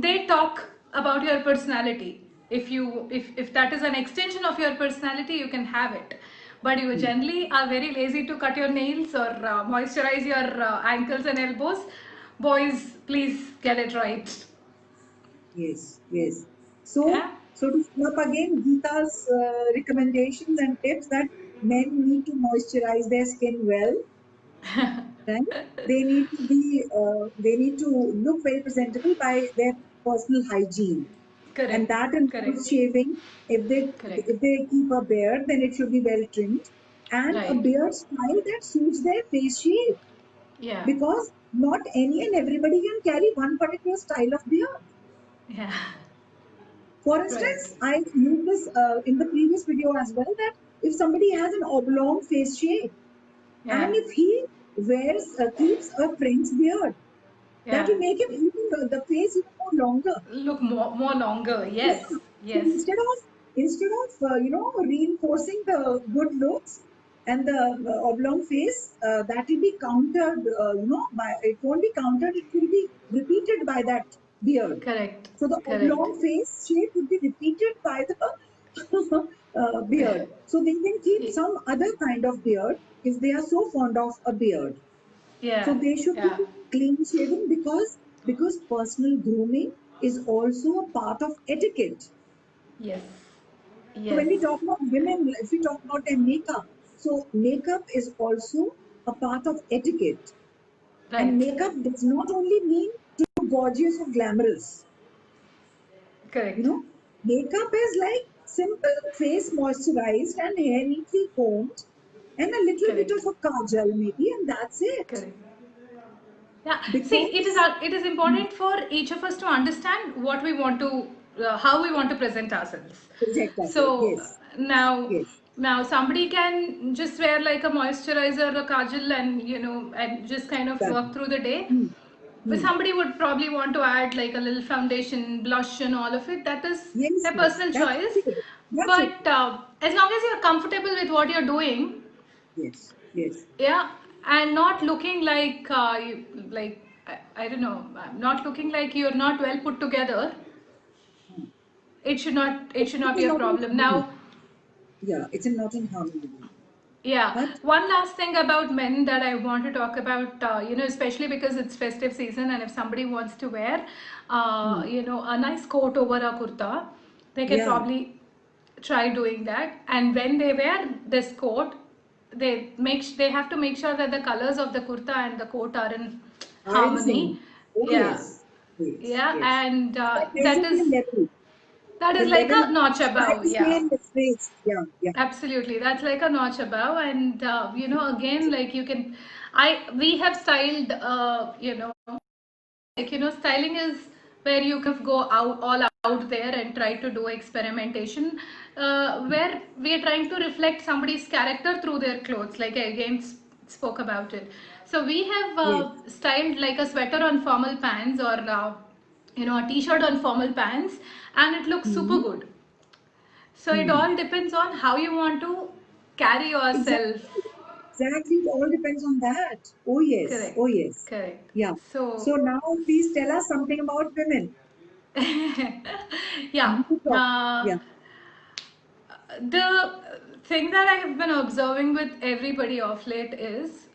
they talk about your personality. If that is an extension of your personality, you can have it. But you Mm. generally are very lazy to cut your nails or moisturize your ankles and elbows. Boys, please get it right. Yes. Yes. So, Yeah. so to sum up again, Geeta's recommendations and tips that men need to moisturize their skin well, right? They need to look very presentable by their personal hygiene, and Correct. that Correct. includes shaving. Correct. If they keep a beard, then it should be well trimmed, and a Right. beard style that suits their face shape. Yeah. Because not any and everybody can carry one particular style of beard. Yeah. For Right. instance, I used this in the previous video as well, that if somebody has an oblong face shape and Yeah. if he keeps a French beard, that Yeah. will make him even the face even more longer. Look more longer. Yeah. Yes. So Yes. instead of reinforcing the good looks and the oblong face, that will be countered. By it won't be countered. It will be repeated by that beard. Correct. So the Correct. oblong face shape would be repeated by the beard. So they can keep Y- some other kind of beard if they are so fond of a beard. So Yeah. they should be Yeah. clean shaven because personal grooming is also a part of etiquette. Yes. So Yes. when we talk about women, if we talk about their makeup, so makeup is also a part of etiquette. And Right. makeup does not only mean to look gorgeous or glamorous. You Correct. know, makeup is like simple face moisturized and hair neatly combed and a little bit of Correct. a kajal maybe, and that's it. Correct. Yeah, see, Because it is important for each of us to understand what we want to, how we want to present ourselves. project ourselves. So Yes, now, yes. now somebody can just wear like a moisturizer, a kajal, and and just kind of That. work through the day. Hmm. But Hmm. somebody would probably want to add like a little foundation, blush, and all of it. That is Yes, their yes. personal That's choice. okay. That's okay. But as long as you're comfortable with what you're doing, Yes, yes. yeah, and not looking like I don't know, not looking like you're not well put together. Hmm. It should not It's be a not in problem. harmony. Now, Yeah, it's not in harmony. yeah, But one last thing about men that I want to talk about, especially because it's festive season, and if somebody wants to wear, hmm. a nice coat over a kurta, they can Yeah, probably try doing that. And when they wear this coat, they have to make sure that the colors of the kurta and the coat are in are in harmony. sync. Oh Yeah, yes, yes, yeah, yes. and But there should be a level. that The is like level a notch that above. is Yeah. in the space. Yeah, yeah. Absolutely, that's like a notch above, and again, like we have styled, styling is where you can go out all out there and try to do experimentation, where we are trying to reflect somebody's character through their clothes. Like I again spoke about it. So we have Yes. styled like a sweater on formal pants, or a t-shirt on formal pants, and it looks super Hmm. good. So it Hmm. all depends on how you want to carry yourself. Exactly. Exactly. It all depends on that. Oh yes. Oh Correct, yes. correct. Yeah. So, So now please tell us something about women. yeah, You talk. uh, Yeah. the thing that I have been observing with everybody of late is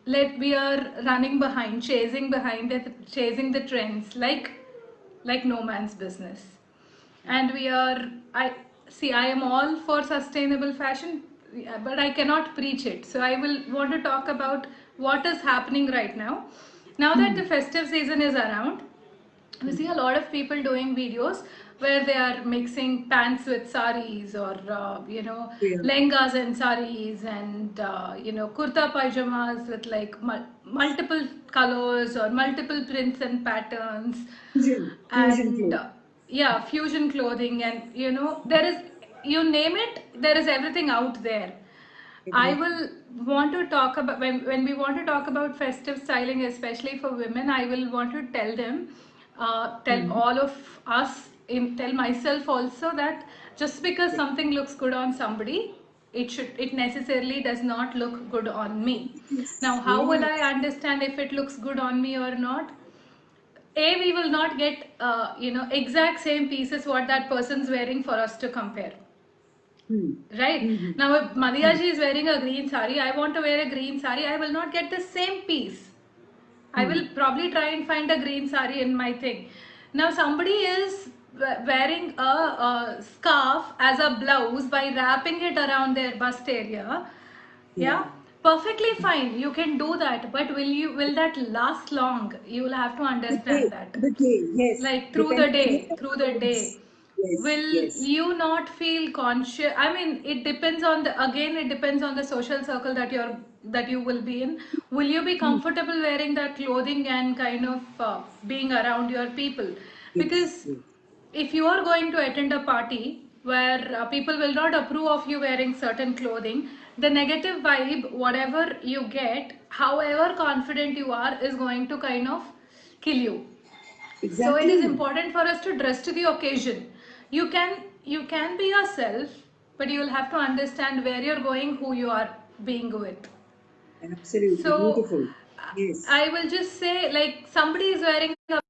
let we are running behind, chasing the trends like no man's business. And we are I see, I am all for sustainable fashion, yeah, but I cannot preach it. So I will want to talk about what is happening right now. Now that the Hmm. festive season is around, we see Hmm. a lot of people doing videos where they are mixing pants with saris, or Yeah. lehengas and saris, and kurta pajamas with like multiple colors or multiple prints and patterns, Fusion and clothes. yeah, fusion clothing, and there is, you name it, there is everything out there. I Exactly. will want to talk about, when we want to talk about festive styling, especially for women, I will want to tell them, tell Hmm. all of us, tell myself also, that just because Yeah. something looks good on somebody, it necessarily does not look good on me. Now, Yes. how will I Yes. understand if it looks good on me or not? We will not get exact same pieces what that person's wearing for us to compare. Hmm. Right. Hmm. Hmm. Now, if Hmm. Madhyaji is wearing a green sari, I want to wear a green sari, I will not get the same piece. I Hmm. will probably try and find a green sari in my thing. Now, somebody is wearing a scarf as a blouse by wrapping it around their bust area. Yeah. Yeah, perfectly fine. You can do that, but will that last long? You will have to The day. understand that. The day. Yes. Like Depending again on through the the day, clothes. Yes. will Yes. you not feel conscious? I mean, it depends on the, again, it depends on the social circle that you will be in. Will you be Hmm. comfortable wearing that clothing and kind of being around your people? Yes. Because Yes. if you are going to attend a party where people will not approve of you wearing certain clothing, the negative vibe, whatever you get, however confident you are, is going to kind of kill you. So it is Exactly. important for us to dress to the occasion. You can be yourself, but you will have to understand where you're going, who you are being with. Absolutely. So Beautiful. Yes. I will just say, like, somebody is wearing a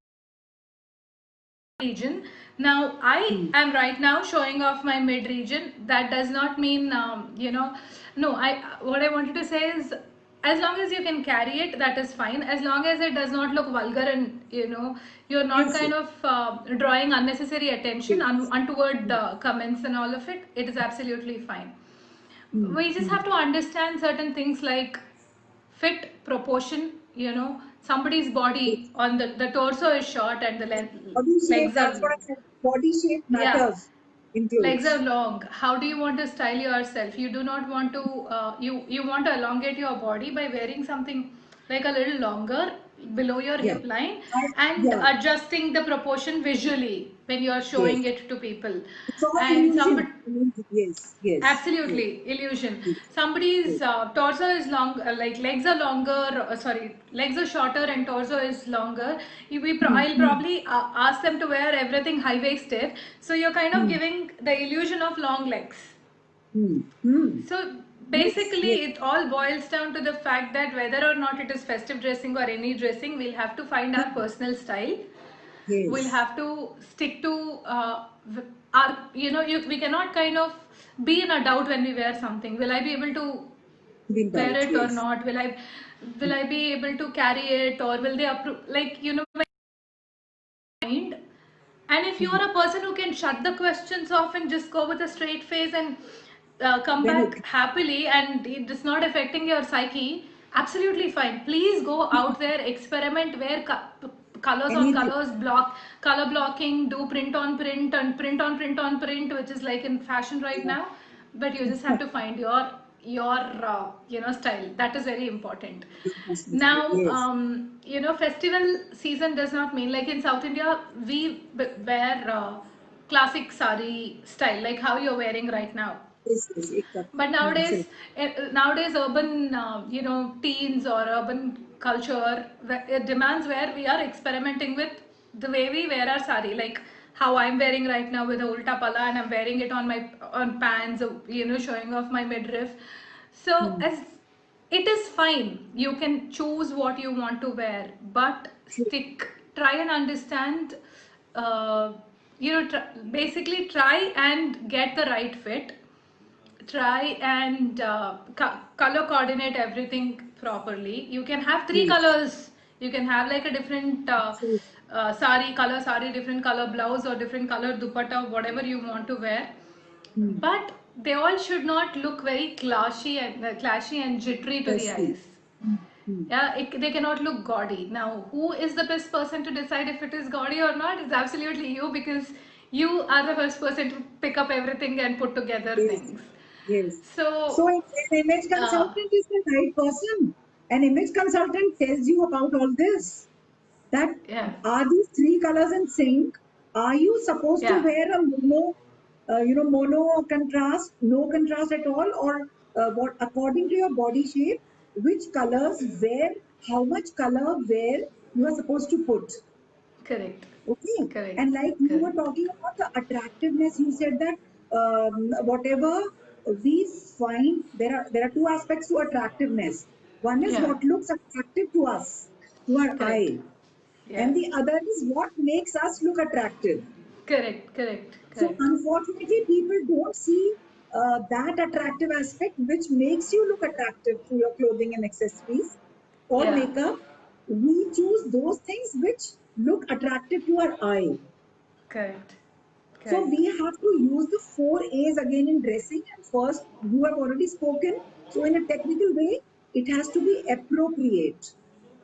region. Now I Hmm. am right now showing off my mid region. That does not mean no. I What I wanted to say is, as long as you can carry it, that is fine. As long as it does not look vulgar, and you're not Yes. kind Yes. of drawing unnecessary attention, Yes. untoward Hmm. comments and all of it. It is absolutely fine. Hmm. We just Hmm. have to understand certain things like fit, proportion. Somebody's body Yes. on the torso is short and the Body shape. legs That's are, what I said. Body shape yeah, matters in legs are clothes. long. How do you want to style yourself? You do not want to, you want to elongate your body by wearing something like a little longer below your Yeah. hip line, and Yeah. adjusting the proportion visually when you are Yes. showing it to people. It's all And somebody, illusion. Illusion. Yes. Yes. Yes. absolutely, illusion. Yes. Yes. Somebody's torso is long, like legs are longer, sorry, legs are shorter and torso is longer. Hmm. I'll Hmm. probably ask them to wear everything high waisted. So you're kind of Hmm. giving the illusion of long legs. Hmm. Hmm. So Yes. basically, Yes. it all boils down to the fact that whether or not it is festive dressing or any dressing, we'll have to find our personal style. We'll Yes. have to stick to our, we cannot kind of be in a doubt when we wear something. Will I be able to Without wear doubt. it or Yes. not? Will I be able to carry it, or will they approve? Like, mind. And if you Hmm. are a person who can shut the questions off and just go with a straight face and come Then back okay. happily, and it is not affecting your psyche, absolutely fine. Please go out there, experiment, wear colors on Anything. colors, color blocking, do print on print and print on print on print, which is like in fashion right Yeah. now. But you just have to find your style. That is very important. Your personal style. Now, Yes. festival season does not mean, like in South India, we wear classic sari style, like how you're wearing right now. Yes. Yes. Exactly. But Absolutely. nowadays, urban, teens or urban culture it demands where we are experimenting with the way we wear our sari, like how I'm wearing right now with a ulta pala, and I'm wearing it on pants, showing off my midriff. So Hmm. as it is fine, you can choose what you want to wear, but True. try and understand. Basically try and get the right fit, try and color coordinate everything properly. You can have three Yes. colors. You can have like a different True. sari, different color blouse, or different color dupatta, whatever you want to wear. Hmm. But they all should not look very clashy and jittery to the Firstly. eyes. Hmm. Hmm. Yeah, they cannot look gaudy. Now, who is the best person to decide if it is gaudy or not? It's absolutely you, because you are the first person to pick up everything and put together Yes. things. Yes. So So, an image uh, consultant is the right person. An image consultant tells you about all this. That yeah, are these three colors in sync? Are you supposed to yeah, wear a mono contrast, no contrast at all, or what according to your body shape, which colors where, how much color where you are supposed to put? correct, Okay. correct, And like you were correct. talking about the attractiveness, you said that whatever we find, there are two aspects to attractiveness. One is Yeah, what looks attractive to us, to our correct. eye, Yeah, and the other is what makes us look attractive. correct, correct, So correct. unfortunately, people don't see that attractive aspect which makes you look attractive through your clothing and accessories or Yeah, makeup. We choose those things which look attractive to our eye. correct, So correct. we have to use the 4 A's again in dressing. And first, you have already spoken. So in a technical way, it has to be appropriate.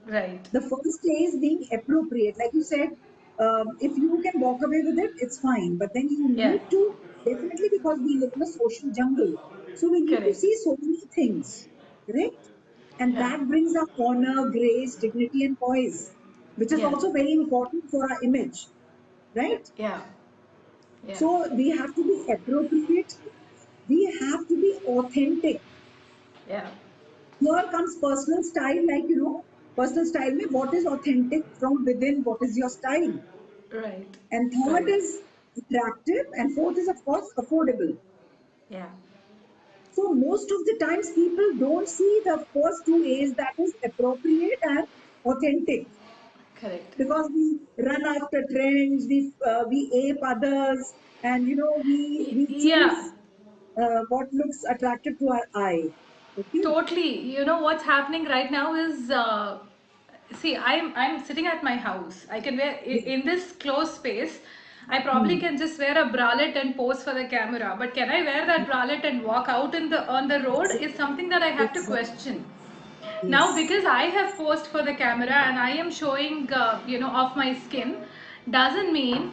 Right. The first A is being appropriate. Like you said, if you can walk away with it, it's fine. But then you Yeah, need to, definitely, because we live in a social jungle. So we need to correct. see so many things, correct? And Yeah, that brings up honor, grace, dignity, and poise, which is yeah, also very important for our image, right? yeah, yeah, So we have to be appropriate. We have to be authentic. yeah. Here comes personal style, like personal style. Mein, what is authentic from within? What is your style? Right, And third right. is attractive, and fourth is of course affordable. Yeah, So most of the times people don't see the first two A's, that is appropriate and authentic, correct. because we run after trends, we ape others, and we Yeah, choose what looks attractive to our eye. Okay. totally. You know what's happening right now is, see, I'm sitting at my house. I can wear Yeah. in this closed space. I probably Hmm. can just wear a bralette and pose for the camera. But can I wear that bralette and walk out on the road is Exactly. something that I have to Exactly. question. Now, Yes. because I have posed for the camera and I am showing, off my skin, doesn't mean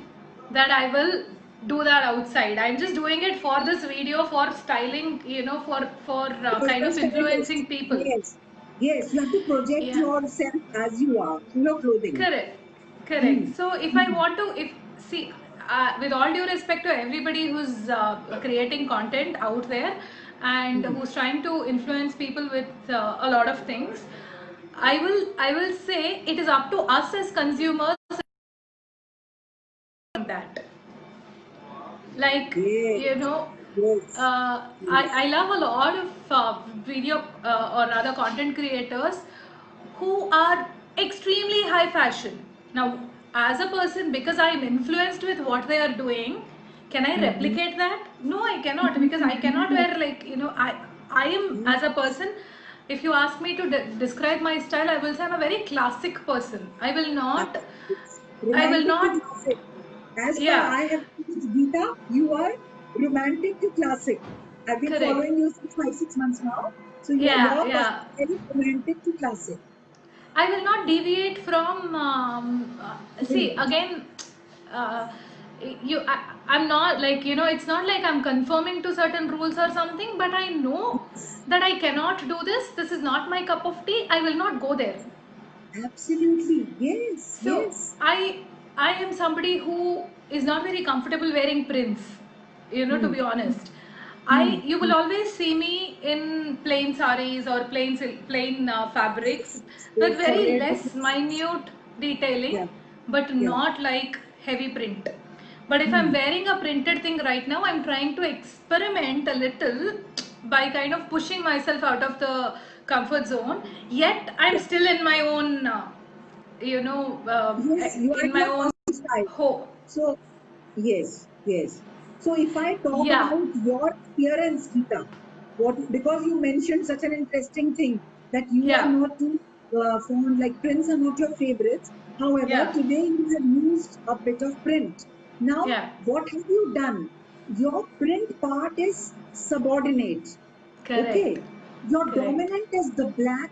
that I will do that outside. I'm just doing it for this video, for styling, for Because kind you're a of stylist. influencing people. Yes. Yes, you have to project Yeah. yourself as you are through your clothing. Correct, Hmm. correct. So if I Hmm. want to, if see, with all due respect to everybody who's creating content out there and Hmm. who's trying to influence people with a lot of things, I will say it is up to us as consumers on that. Like, Yes, you know, yes, I yes. love a lot of video or rather content creators who are extremely high fashion. Now, as a person, because I am influenced with what they are doing, can I Mm-hmm. replicate that? No, I cannot, because I cannot Mm-hmm. wear, like, I am, as a person, if you ask me to describe my style, I will say I'm a very classic person. It's I will romantic to not, classic. As far yeah, I have seen, Geeta, you are romantic to classic. I've been correct. following you since 5, 6 months now. So Yeah, your person yeah. is very romantic to classic. I will not deviate from. See Right. again, uh, I'm not like, It's not like I'm conforming to certain rules or something, but I know that I cannot do this. This is not my cup of tea. I will not go there. Absolutely. Yes, So yes. I am somebody who is not very comfortable wearing prints. To Hmm. be honest, Hmm. you will always see me in plain saris or plain fabrics with Yes, very solid. less minute detailing, Yeah, but yeah. not like heavy print. But if I'm Hmm. wearing a printed thing right now, I'm trying to experiment a little by kind of pushing myself out of the comfort zone. Yet I'm Yeah. still in my own Yes, you are in in my your own own style. hope. So, yes, yes. So if I talk Yeah, about your appearance, Geeta, what because you mentioned such an interesting thing that you are yeah, not too fond, like prints are not your favorites. However, yeah, today you have used a bit of print. Now, yeah, what have you done? Your print part is subordinate. correct, Okay, your correct. dominant is the black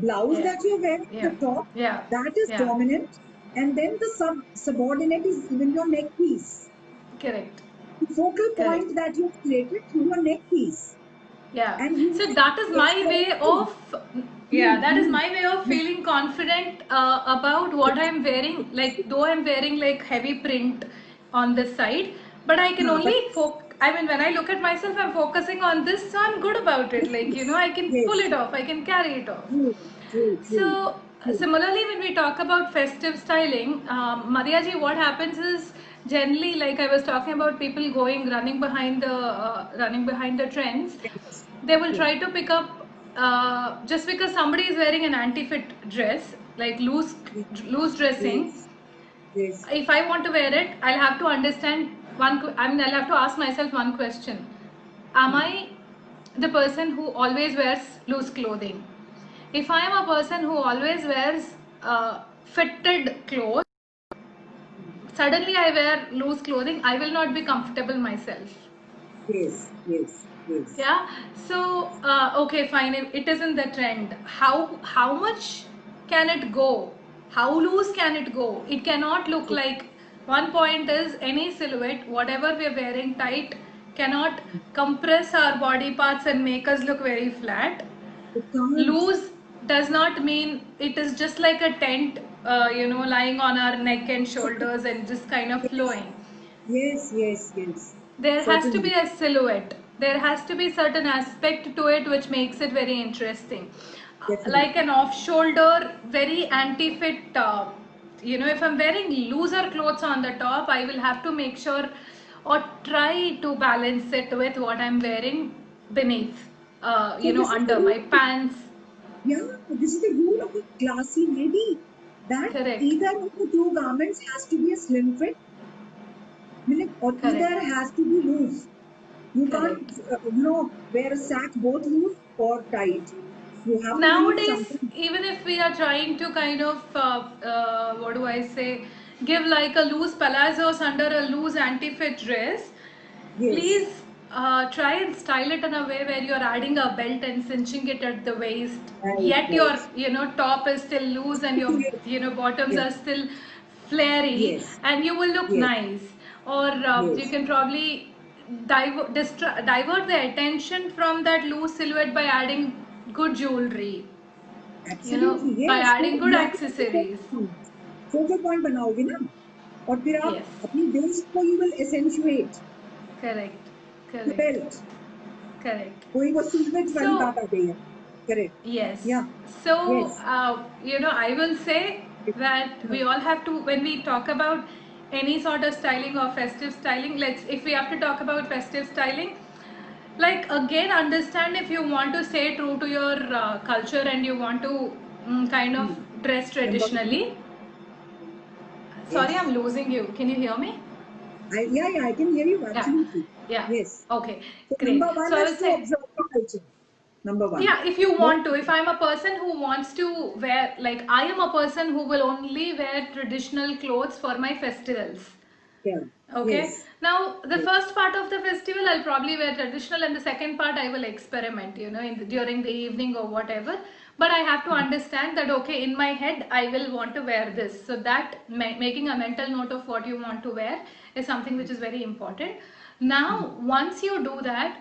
blouse Yeah, that you wear, yeah, the top, yeah, that is yeah, dominant, and then the subordinate is even your neck piece. correct, The focal correct. point that you have created through your neck piece, Yeah. and you So have that is my way experimented. of, Hmm, yeah, that is hmm. my way of Yeah, feeling confident about what I'm wearing. Like, though I'm wearing like heavy print on this side, but I can but only I mean, when I look at myself, I'm focusing on this, so I'm good about it. Like, yes, I can pull yes, it off, I can carry it off. true, true, true, So, true. similarly, when we talk about festive styling, Madhyaji, what happens is generally, like I was talking about, people running behind the trends. Yes, They will yes, try to pick up just because somebody is wearing an anti-fit dress, like loose dressing. yes, yes. If I want to wear it, I'll have to understand I mean, I'll have to ask myself one question: Am Hmm. I the person who always wears loose clothing? If I am a person who always wears fitted clothes, suddenly I wear loose clothing, I will not be comfortable myself. Yes, yes, yes. Yeah. So okay, fine. If it isn't the trend, how much can it go? How loose can it go? It cannot look like, one point is, any silhouette, whatever we are wearing tight, cannot compress our body parts and make us look very flat. It can't. Loose does not mean it is just like a tent, lying on our neck and shoulders and just kind of Yes, flowing. yes, yes, yes. There has to be Certainly, a silhouette, there has to be certain aspect to it which makes it very interesting. Like definitely. an off shoulder, very anti fit, if I'm wearing looser clothes on the top, I will have to make sure or try to balance it with what I'm wearing beneath, So this is the under my rule. pants. Yeah, this is the rule of a classy lady that Correct, either of the two garments has to be a slim fit, or correct, either has to be loose. You can't, correct. wear a sack both loose or tight. You have to leave Nowadays, something. even if we are trying to kind of what do I say, give like a loose palazzos under a loose anti-fit dress, Yes, please try and style it in a way where you're adding a belt and cinching it at the waist, right, yet your right. top is still loose and your Yes, bottoms yes, are still flary, yes, and you will look yes, nice. Or you yes. can probably divert the attention from that loose silhouette by adding good jewelry. Absolutely, by yes. adding So good you have to make a accessories. focal point बनाओगे ना, और फिर आप Yes, अपनी waist को you will accentuate correct, the correct, belt. correct. कोई वो sewage वाली So, बात आ गई है. Correct. yes. Yeah. So, Yes. I will say that we all have to, when we talk about any sort of styling or festive styling, if we have to talk about festive styling, like again, understand if you want to stay true to your culture and you want to kind of Hmm. dress Number one. traditionally. Sorry, I'm Yes. losing you. Can you hear me? Yeah, I can hear you Yeah, absolutely. yeah. Yes. Okay, So great. number one So I is will to say, observe the culture. Number one. yeah, if you What? want to, if I'm a person who wants to wear, like I am a person who will only wear traditional clothes for my festivals. Yeah. Okay. Yes. Now, the Yes. first part of the festival, I'll probably wear traditional, and the second part, I will experiment, during the evening or whatever. But I have to understand that, okay, in my head, I will want to wear this. So, that making a mental note of what you want to wear is something which is very important. Hmm. Now, once you do that,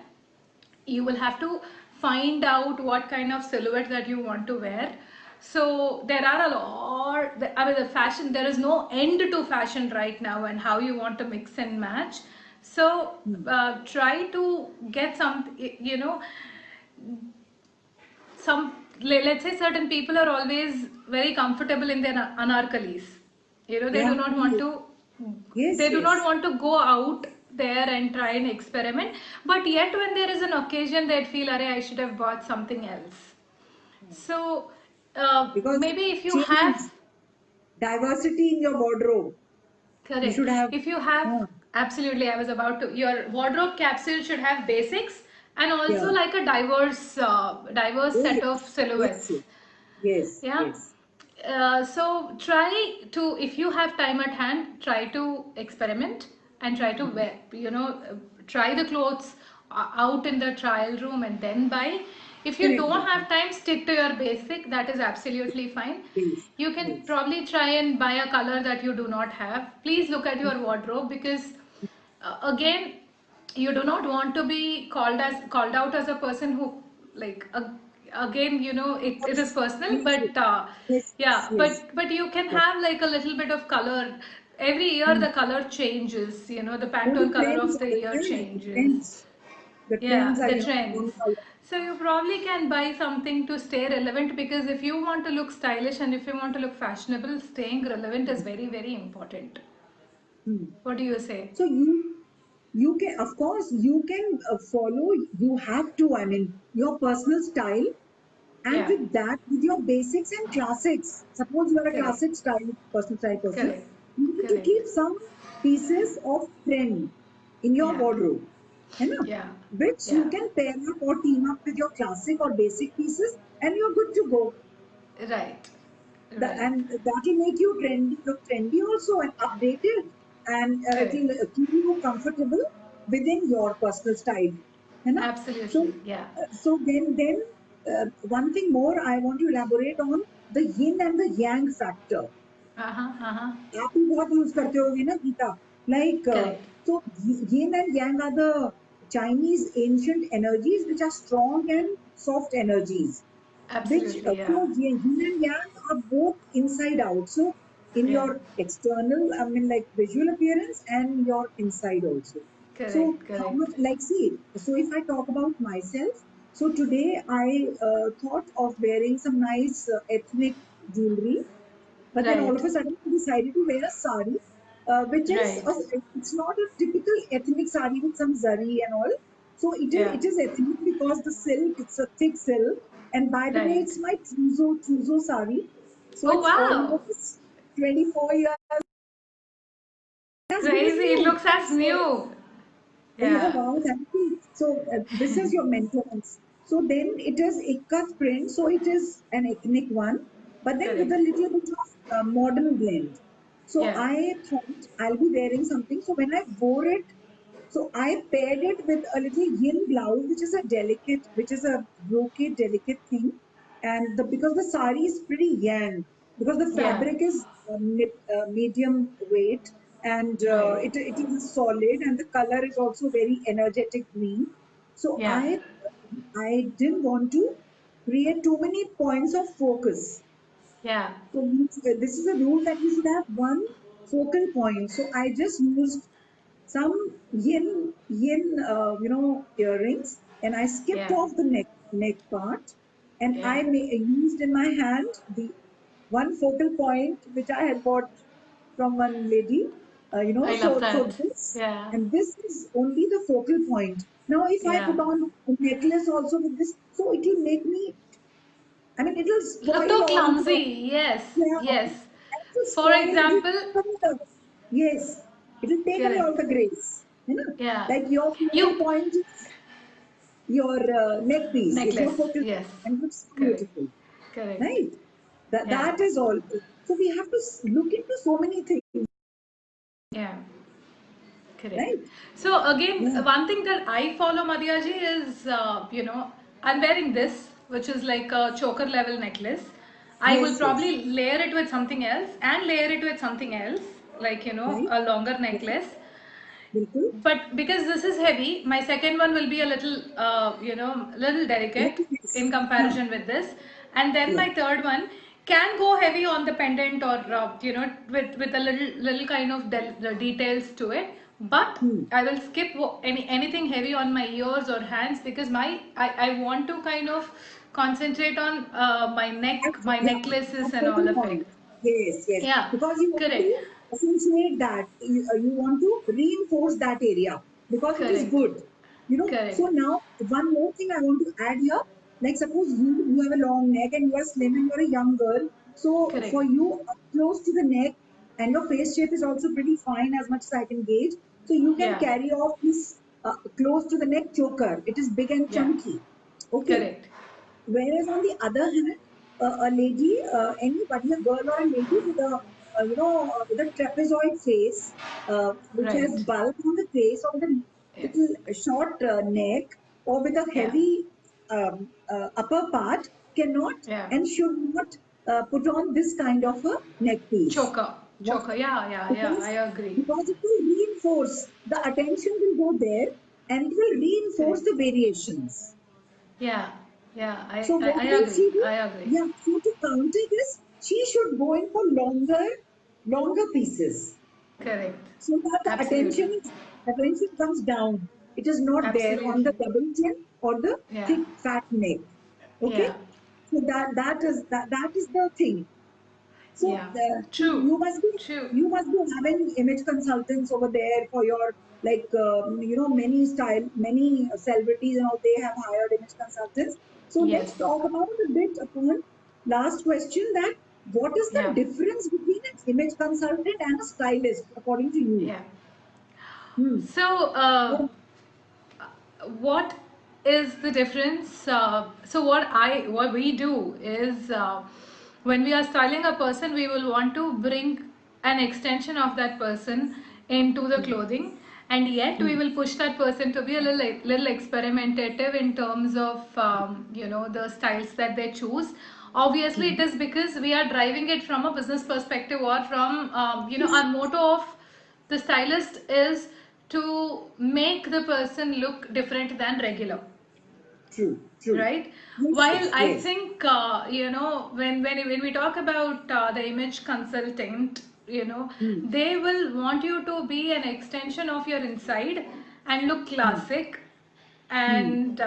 you will have to find out what kind of silhouette that you want to wear. So there are a lot, I mean, the fashion, there is no end to fashion right now and how you want to mix and match. So Hmm. try to get some, some, let's say certain people are always very comfortable in their anarkalis. They Yeah. do not want to, Yes. Yes. go out there and try and experiment. But yet when there is an occasion, they'd feel, Arey, I should have bought something else. So Because maybe if you change, have, diversity in your wardrobe. You correct, should have. if you have, Yeah. absolutely, I was about to, your wardrobe capsule should have basics and also Yeah. like a diverse Oh set yes. of Yes. silhouettes. Yes. Yes. Yeah. Yes. So try to, if you have time at hand, try to experiment and try to Hmm. wear, try the clothes out in the trial room and then buy. If you Correct. don't Bhakti. have time, stick to your basic. That is absolutely fine. Yes. You can Yes. probably try and buy a color that you do not have. Please look at Hmm. your wardrobe because again, you do not want to be called out as a person who, like, again, it is personal, Yes. but Yes. yeah, Yes. but you can Yes. have like a little bit of color every year. Hmm. The color changes, the Oh, the Pantone color trends of the are year yeah, the changes. trends. The trends Yeah, are, the trends. on color. So you probably can buy something to stay relevant, because if you want to look stylish and if you want to look fashionable, staying relevant is very, very important. Hmm. What do you say? So you can, of course, you can follow. You have to. I mean, your personal style, and Yeah, with that, with your basics and classics. Suppose you are a correct, classic style personal style person, correct, you need to correct. keep some pieces of trend in your Yeah, wardrobe, है ना? yeah, Which yeah. you can pair up or team up with your classic or basic pieces, and you're good to go. Right, right. And that will make you trendy, look trendy also and updated, and it Correct. will keep you comfortable within your personal style. है ना? So, Absolutely. Yeah. one thing more I want to elaborate on the yin and the yang factor. Uh-huh, uh-huh. आप भी बहुत use करते होगे ना Gita, like Correct. so yin and yang are the Chinese ancient energies which are strong and soft energies, which Absolutely. so Yeah. yin and yang are both inside out. So in Yeah. your external, I mean, like visual appearance and your inside also. So Correct. how Correct. much, like, see, so if I talk about myself, so today I thought of wearing some nice ethnic jewelry, but then all Right. of a sudden I decided to wear a sari, which is Right. it's not a typical ethnic sari with some zari and all. So Yeah. it is ethnic because the silk, it's a thick silk, and by the way, Right. it's my Chuzo sari. So Oh it's wow. almost 24 years as good as Crazy. It new. looks as So new. yeah, Yeah. wow, thank you. So this is your maintenance. So then it is ikat print. So it is an ethnic one, but then with Correct. a little bit of modern blend. So Yeah. I thought I'll be wearing something. So when I wore it, so I paired it with a little yin blouse, which is a delicate, which is a brocade delicate thing, and because the sari is pretty yang, because the Yeah. fabric is medium weight, and Right. it is solid, and the color is also very energetic green. So Yeah. I didn't want to. create too many points of focus. Yeah. So this is a rule that you should have one focal point. So I just used some yin earrings, and I skipped Yeah. off the neck part, and Yeah. used in my hand the one focal point which I had bought from one lady. I love So that. this, Yeah. and this is only the focal point. Now, if I Yeah. put on a necklace also with this, so it will make me. I mean, it will Look spoil too all the. clumsy. Yes. Yeah, Yes. and to For spoil it will example, take away the, yes, it will take away all correct. the grace. Yeah. Like your focal You point is your neck piece, is your necklace. focal Yes. point, and looks so Correct. beautiful, Correct. right? That Yeah. that is all. So we have to look into so many things, Yeah. Correct. right? So again, Yeah. one thing that I follow, Madhyaji, is I'm wearing this, which is like a choker level necklace. I will Yes, yes. probably layer it with something else and layer it with something else, like Right. a longer Right. necklace. Bilkul. But because this is heavy, my second one will be a little, little delicate Little yes. in Huh. comparison with this, and then Yeah. my third one can go heavy on the pendant or with a little kind of the details to it. But Hmm. I will skip anything heavy on my ears or hands because I want to kind of concentrate on my neck, That's, my yeah, necklaces that's and all focal of it. point. Yes, yes. Yeah, Because you want correct, to accentuate that. You want to reinforce that area because it is correct, good. So correct, now one more thing I want to add here. Like suppose you have a long neck and you are slim and you are a young girl. So correct. for you, up close to the neck, and your face shape is also pretty fine as much as I can gauge. So you can Yeah, carry off this close to the neck choker. It is big and yeah. chunky. Okay. Correct. Whereas on the other hand, a lady, anybody, a girl or a lady with a with a trapezoid face, which has Right. bulk on the face, or with a Yeah. little short neck, or with a Yeah. heavy upper part, cannot Yeah. and should not put on this kind of a neck piece. Choker. Why? Choker. Yeah. Yeah. Yeah. I Because agree. it will reinforce the attention will go there, and it will reinforce Correct. the variations. Yeah. Yeah. So what I will agree. she do? I agree. Yeah, so to counter this, she should go in for longer pieces. Correct. So that the Absolutely. attention comes down. It is not there on the Absolutely. double chin or the Yeah. thick fat neck. Okay? Yeah. So that is the thing. So Yeah. True. True. you must be having image consultants over there for your like many celebrities and all they have hired image consultants. So Yes. let's talk about a bit upon last question that what is the Yeah. difference between an image consultant and a stylist according to you? Yeah. Hmm. So, Yeah. what is the difference? So what we do is when we are styling a person, we will want to bring an extension of that person into the Hmm. clothing, and yet we Hmm. will push that person to be a little experimentative in terms of the styles that they choose. Obviously, it Hmm. is because we are driving it from a business perspective or from Yes. our motto of the stylist is to make the person look different than regular, True. True. right? Yes. While Yes. I Yes. think when we talk about the image consultant, Hmm. they will want you to be an extension of your inside and look Hmm. classic. Hmm. And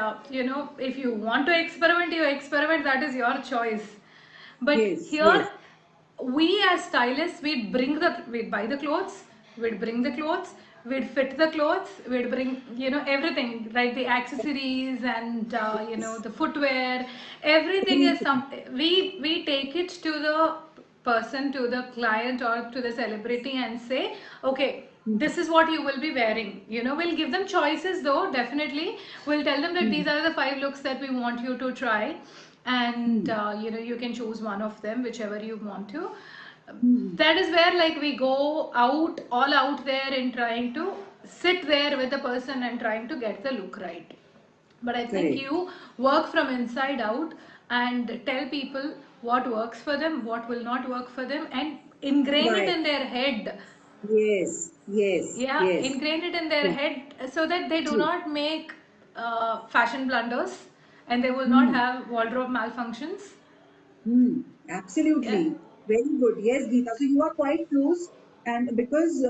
if you want to experiment, you experiment, that is your choice. But Yes. here, Yes. we as stylists, we'd buy the clothes, we'd bring the clothes, we'd fit the clothes, we'd bring everything, right? The accessories and Yes. the footwear, everything is Everything. some we take it to the person, to the client or to the celebrity and say, okay, Hmm. this is what you will be wearing. We'll give them choices, though, definitely. We'll tell them that these Hmm. are the 5 looks that we want you to try, and Hmm. you can choose one of them, whichever you want to. Hmm. That is where, like, we go out all out there in trying to sit there with the person and trying to get the look right. But I think Correct. you work from inside out and tell people what works for them, what will not work for them, and ingrain it Right. in their head. Yes. Yes. Yeah, Yes. ingrain it in their True. head so that they do True. not make fashion blunders and they will not Hmm. have wardrobe malfunctions. Hmm. Yeah, Absolutely. Very good. Yes, Geeta. So you are quite close. And because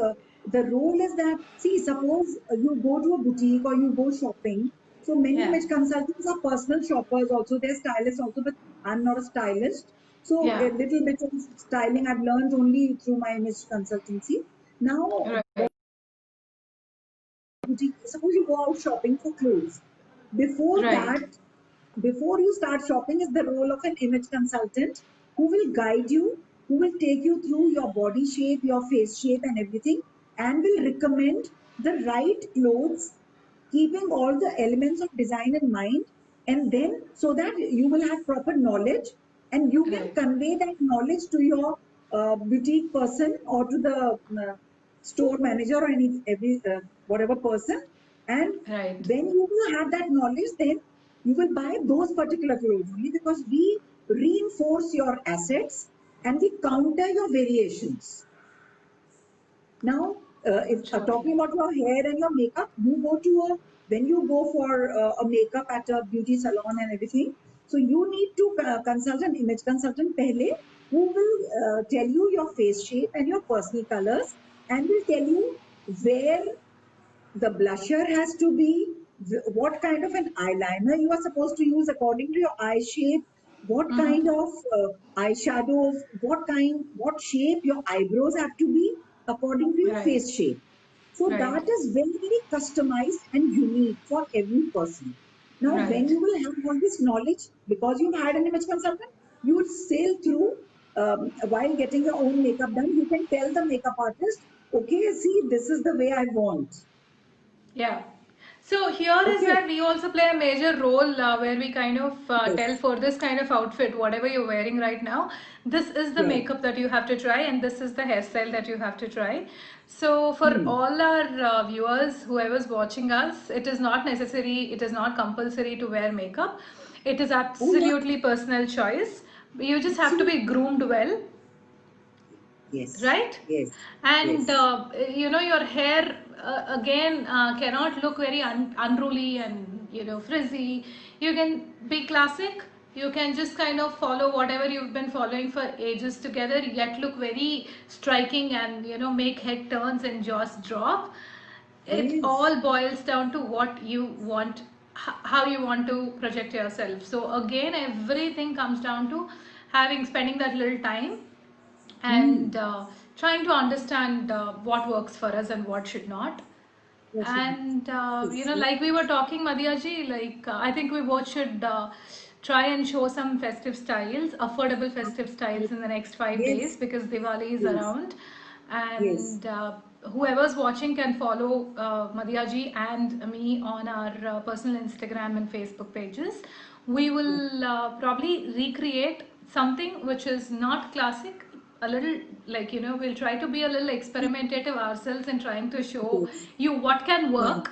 the role is that, see, suppose you go to a boutique or you go shopping. So many yeah, image consultants are personal shoppers also. They're stylists also, but I'm not a stylist. So a yeah, little bit of styling I've learned only through my image consultancy. Now, right. boutique, suppose you go out shopping for clothes. Before Right, that, before you start shopping is the role of an image consultant who will guide you, who will take you through your body shape, your face shape, and everything, and will recommend the right clothes, keeping all the elements of design in mind, and then so that you will have proper knowledge and you can right, convey that knowledge to your boutique person or to the store manager or any every whatever person, and right. when you will have that knowledge, then you will buy those particular clothes only because we reinforce your assets and we counter your variations. Now, if Surely. talking about your hair and your makeup, you go to a when you go for a makeup at a beauty salon and everything. So you need to consult an image consultant pehle, who will tell you your face shape and your personal colors, and will tell you where the blusher has to be, what kind of an eyeliner you are supposed to use according to your eye shape, what kind Mm-hmm. of eyeshadows, what shape your eyebrows have to be according to your Right, face shape. So right, that is very, very customized and unique for every person. Now, when right. you will have all this knowledge, because you've had an image consultant, you will sail through while getting your own makeup done. You can tell the makeup artist, okay, see, this is the way I want. Yeah. So here is Okay. where we also play a major role, where we kind of tell Yes. for this kind of outfit, whatever you're wearing right now, this is the Yeah. makeup that you have to try, and this is the hairstyle that you have to try. So for Hmm. all our viewers, whoever's watching us, it is not necessary, it is not compulsory to wear makeup. It is Oh yeah. absolutely personal choice. You just have to be Absolutely. groomed well, Yes. right? Yes. And Yes. your hair again cannot look very unruly and frizzy. You can be classic. You can just kind of follow whatever you've been following for ages together, yet look very striking and make head turns and jaws drop. It Yes. all boils down to what you want, how you want to project yourself. So again, everything comes down to having spending that little time and Hmm. trying to understand what works for us and what should not. Yes. And Yes. like we were talking, Madhyaji, like I think we both should try and show some festive styles, affordable festive styles in the next 5 days Yes. because Diwali is Yes. around. Yes. And whoever's watching can follow Madhyaji and me on our personal Instagram and Facebook pages. We Yes. will probably recreate something which is not classic, a little, like we'll try to be a little experimentative ourselves in trying to show Yes. you what can Yeah. work.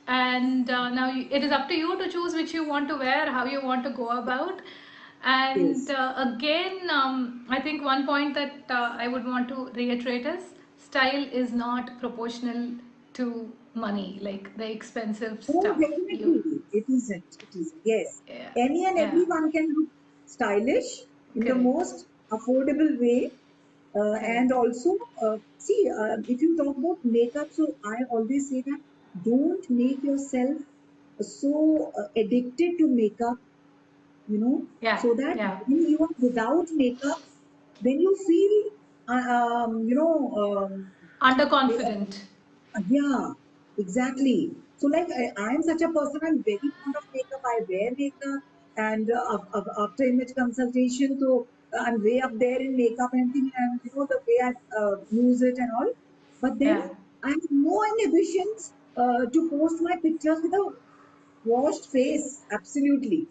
And now it is up to you to choose which you want to wear, how you want to go about. And Yes. again, I think one point that I would want to reiterate is style is not proportional to money, like the expensive Oh, stuff you. definitely. It isn't. It isn't. Yes. Yeah, Any and yeah, everyone can look stylish in the correct, most affordable way. And correct. also, see, if you talk about makeup, so I always say that don't make yourself so addicted to makeup, Yeah, so that yeah, when you are without makeup, then you feel, underconfident. yeah, exactly. So, like, I am such a person, I'm very fond of makeup. I wear makeup, and after image consultation, so I'm way up there in makeup and thing, and the way I use it and all. But then Yeah, I have no inhibitions to post my pictures with a washed face. Absolutely.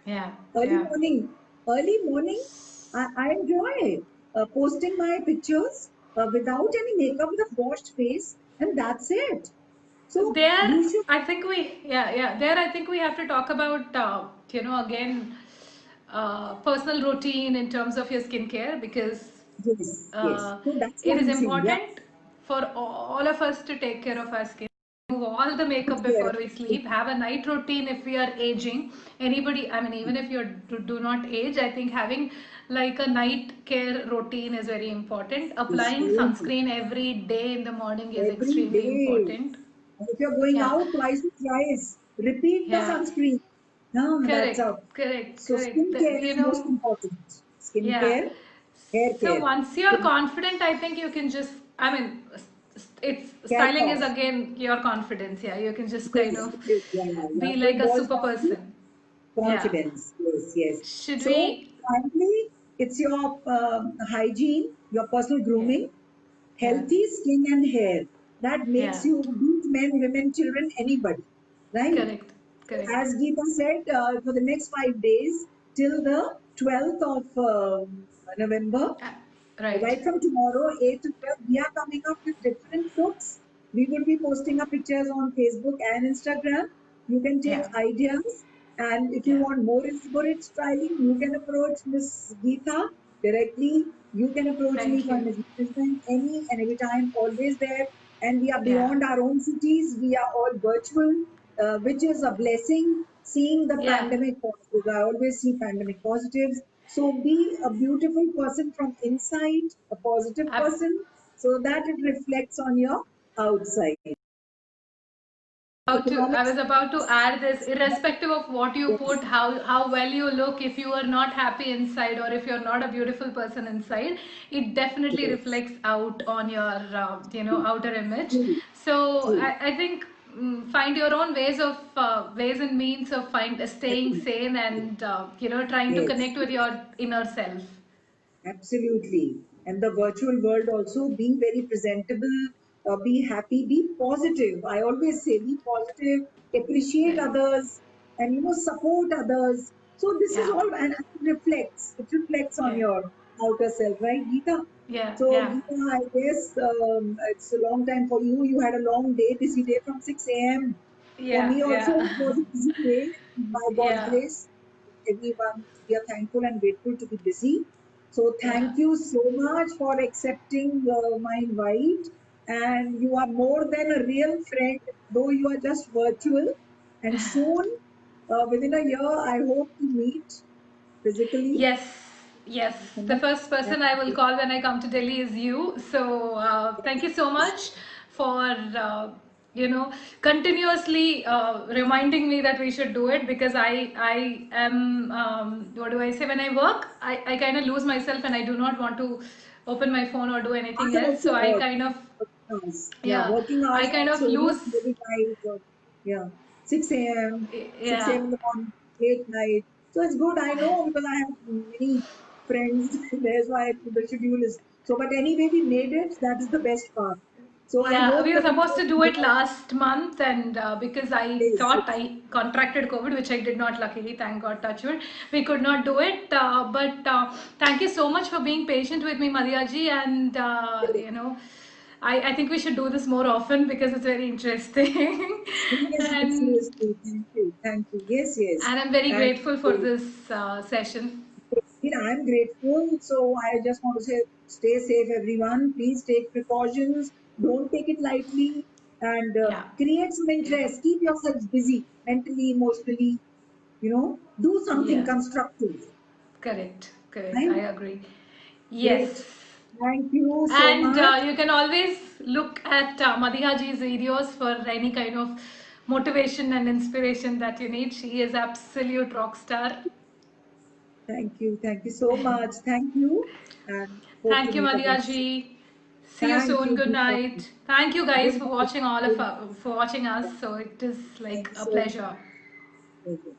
yeah, Early yeah. morning, early morning, I enjoy posting my pictures without any makeup with a washed face, and that's it. So There, you should, I think yeah, there I think we have to talk about, again, personal routine in terms of your skincare because yes, yes. uh, So that's it what is I'm saying. Yeah, important for all of us to take care of our skin. Move all all the makeup Good care before of we the skin. sleep. Have a night routine if we are aging. Anybody, I mean, even if you do not age, I think having like a night care routine is very important. Is Applying so sunscreen every day in the morning is every extremely day. important. And if you're going Yeah, out twice or thrice, repeat the yeah, sunscreen. No, that's correct, out. correct, So correct. skincare You is most know, important. yeah. Skincare, hair So care. once you're confident, I think you can just, I mean, it's Carry styling is off. again your confidence. Yeah, you can just kind Yes, of it is. Yeah, yeah. be So it like a boils super down to person. Yeah. confidence. Yes, yes. Should So we? finally, it's your hygiene, your personal Yeah, grooming, yeah, healthy skin and hair. That makes yeah. you beat men, women, children, anybody, right? Correct, correct. As Geeta said, for the next 5 days till the 12th of November, Uh, right. right from tomorrow, 8 to 12, we are coming up with different looks. We will be posting our pictures on Facebook and Instagram. You can take Yeah, ideas. And if you yeah, want more elaborate styling, you can approach Miss Geeta directly. You can approach me thank for you. management any and every time, always there. And we are Yeah, beyond our own cities. We are all virtual, which is a blessing. Seeing the yeah. pandemic positives, I always see pandemic positives. So be a beautiful person from inside, a positive Ab- person, so that it reflects on your outside. I Economics, was about to add this, irrespective of what you yes, put, how well you look, if you are not happy inside or if you're not a beautiful person inside, it definitely yes, reflects out on your outer image. true, So true, I think find your own ways and means of staying definitely, sane and trying to yes. connect with your inner self. Absolutely. And the virtual world also being very presentable, be happy, be positive. I always say be positive, appreciate Right. others, and support others. So this is Yeah. all, and it reflects on Yeah. your outer self, right, Geeta? Yeah. So Yeah. Geeta, I guess it's a long time for you. You had a long day, busy day from 6 a.m. For Yeah. me also, Yeah. it was a busy day. By God's Yeah. grace, everyone, we are thankful and grateful to be busy. So Yeah. thank you so much for accepting my invite. And you are more than a real friend, though you are just virtual. And soon, within a year, I hope to meet physically. Yes, yes. You The know. first person I will And call when I come to Delhi is you. So thank you so much for continuously reminding me that we should do it because I am what do I say, when I work I kind of lose myself and I do not want to open my phone or do anything hours are else. also So I odd. kind of Working hours. Yeah, yeah working I hours are kind of also, lose very nice. Yeah, 6 a.m., 6 yeah. a.m. in the morning, late night. So it's good. I know because I have many friends. That's why the schedule is so. But anyway, we made it. That is the best part. So I Yeah, hope we were that you supposed all to do it enjoy last month, and because I this. thought I contracted COVID, which I did not, luckily, thank God, touch wood, we could not do it. But thank you so much for being patient with me, Madhyaji, and I think we should do this more often because it's very interesting, Seriously, and seriously. Thank you. Thank you. Yes, yes. I'm very And grateful for this session. I'm grateful. So I just want to say, stay safe, everyone. Please take precautions. Don't take it lightly, and Yeah, create some yeah, interest. Keep yourselves busy, mentally, emotionally. Do something yeah. constructive. Correct, correct. I Right? agree. Great. Yes. Thank you so And much. you can always look at Madhihaji's videos for any kind of motivation and inspiration that you need. She is absolute rock star. Thank you. Thank you so much. Thank you, and hope to Thank you, meet again soon. Madhihaji. See you Thank soon. you, Good Deepa. night. Thank you guys Good for night. watching all of Good for watching us. night. So it is Thank like you a so pleasure. much.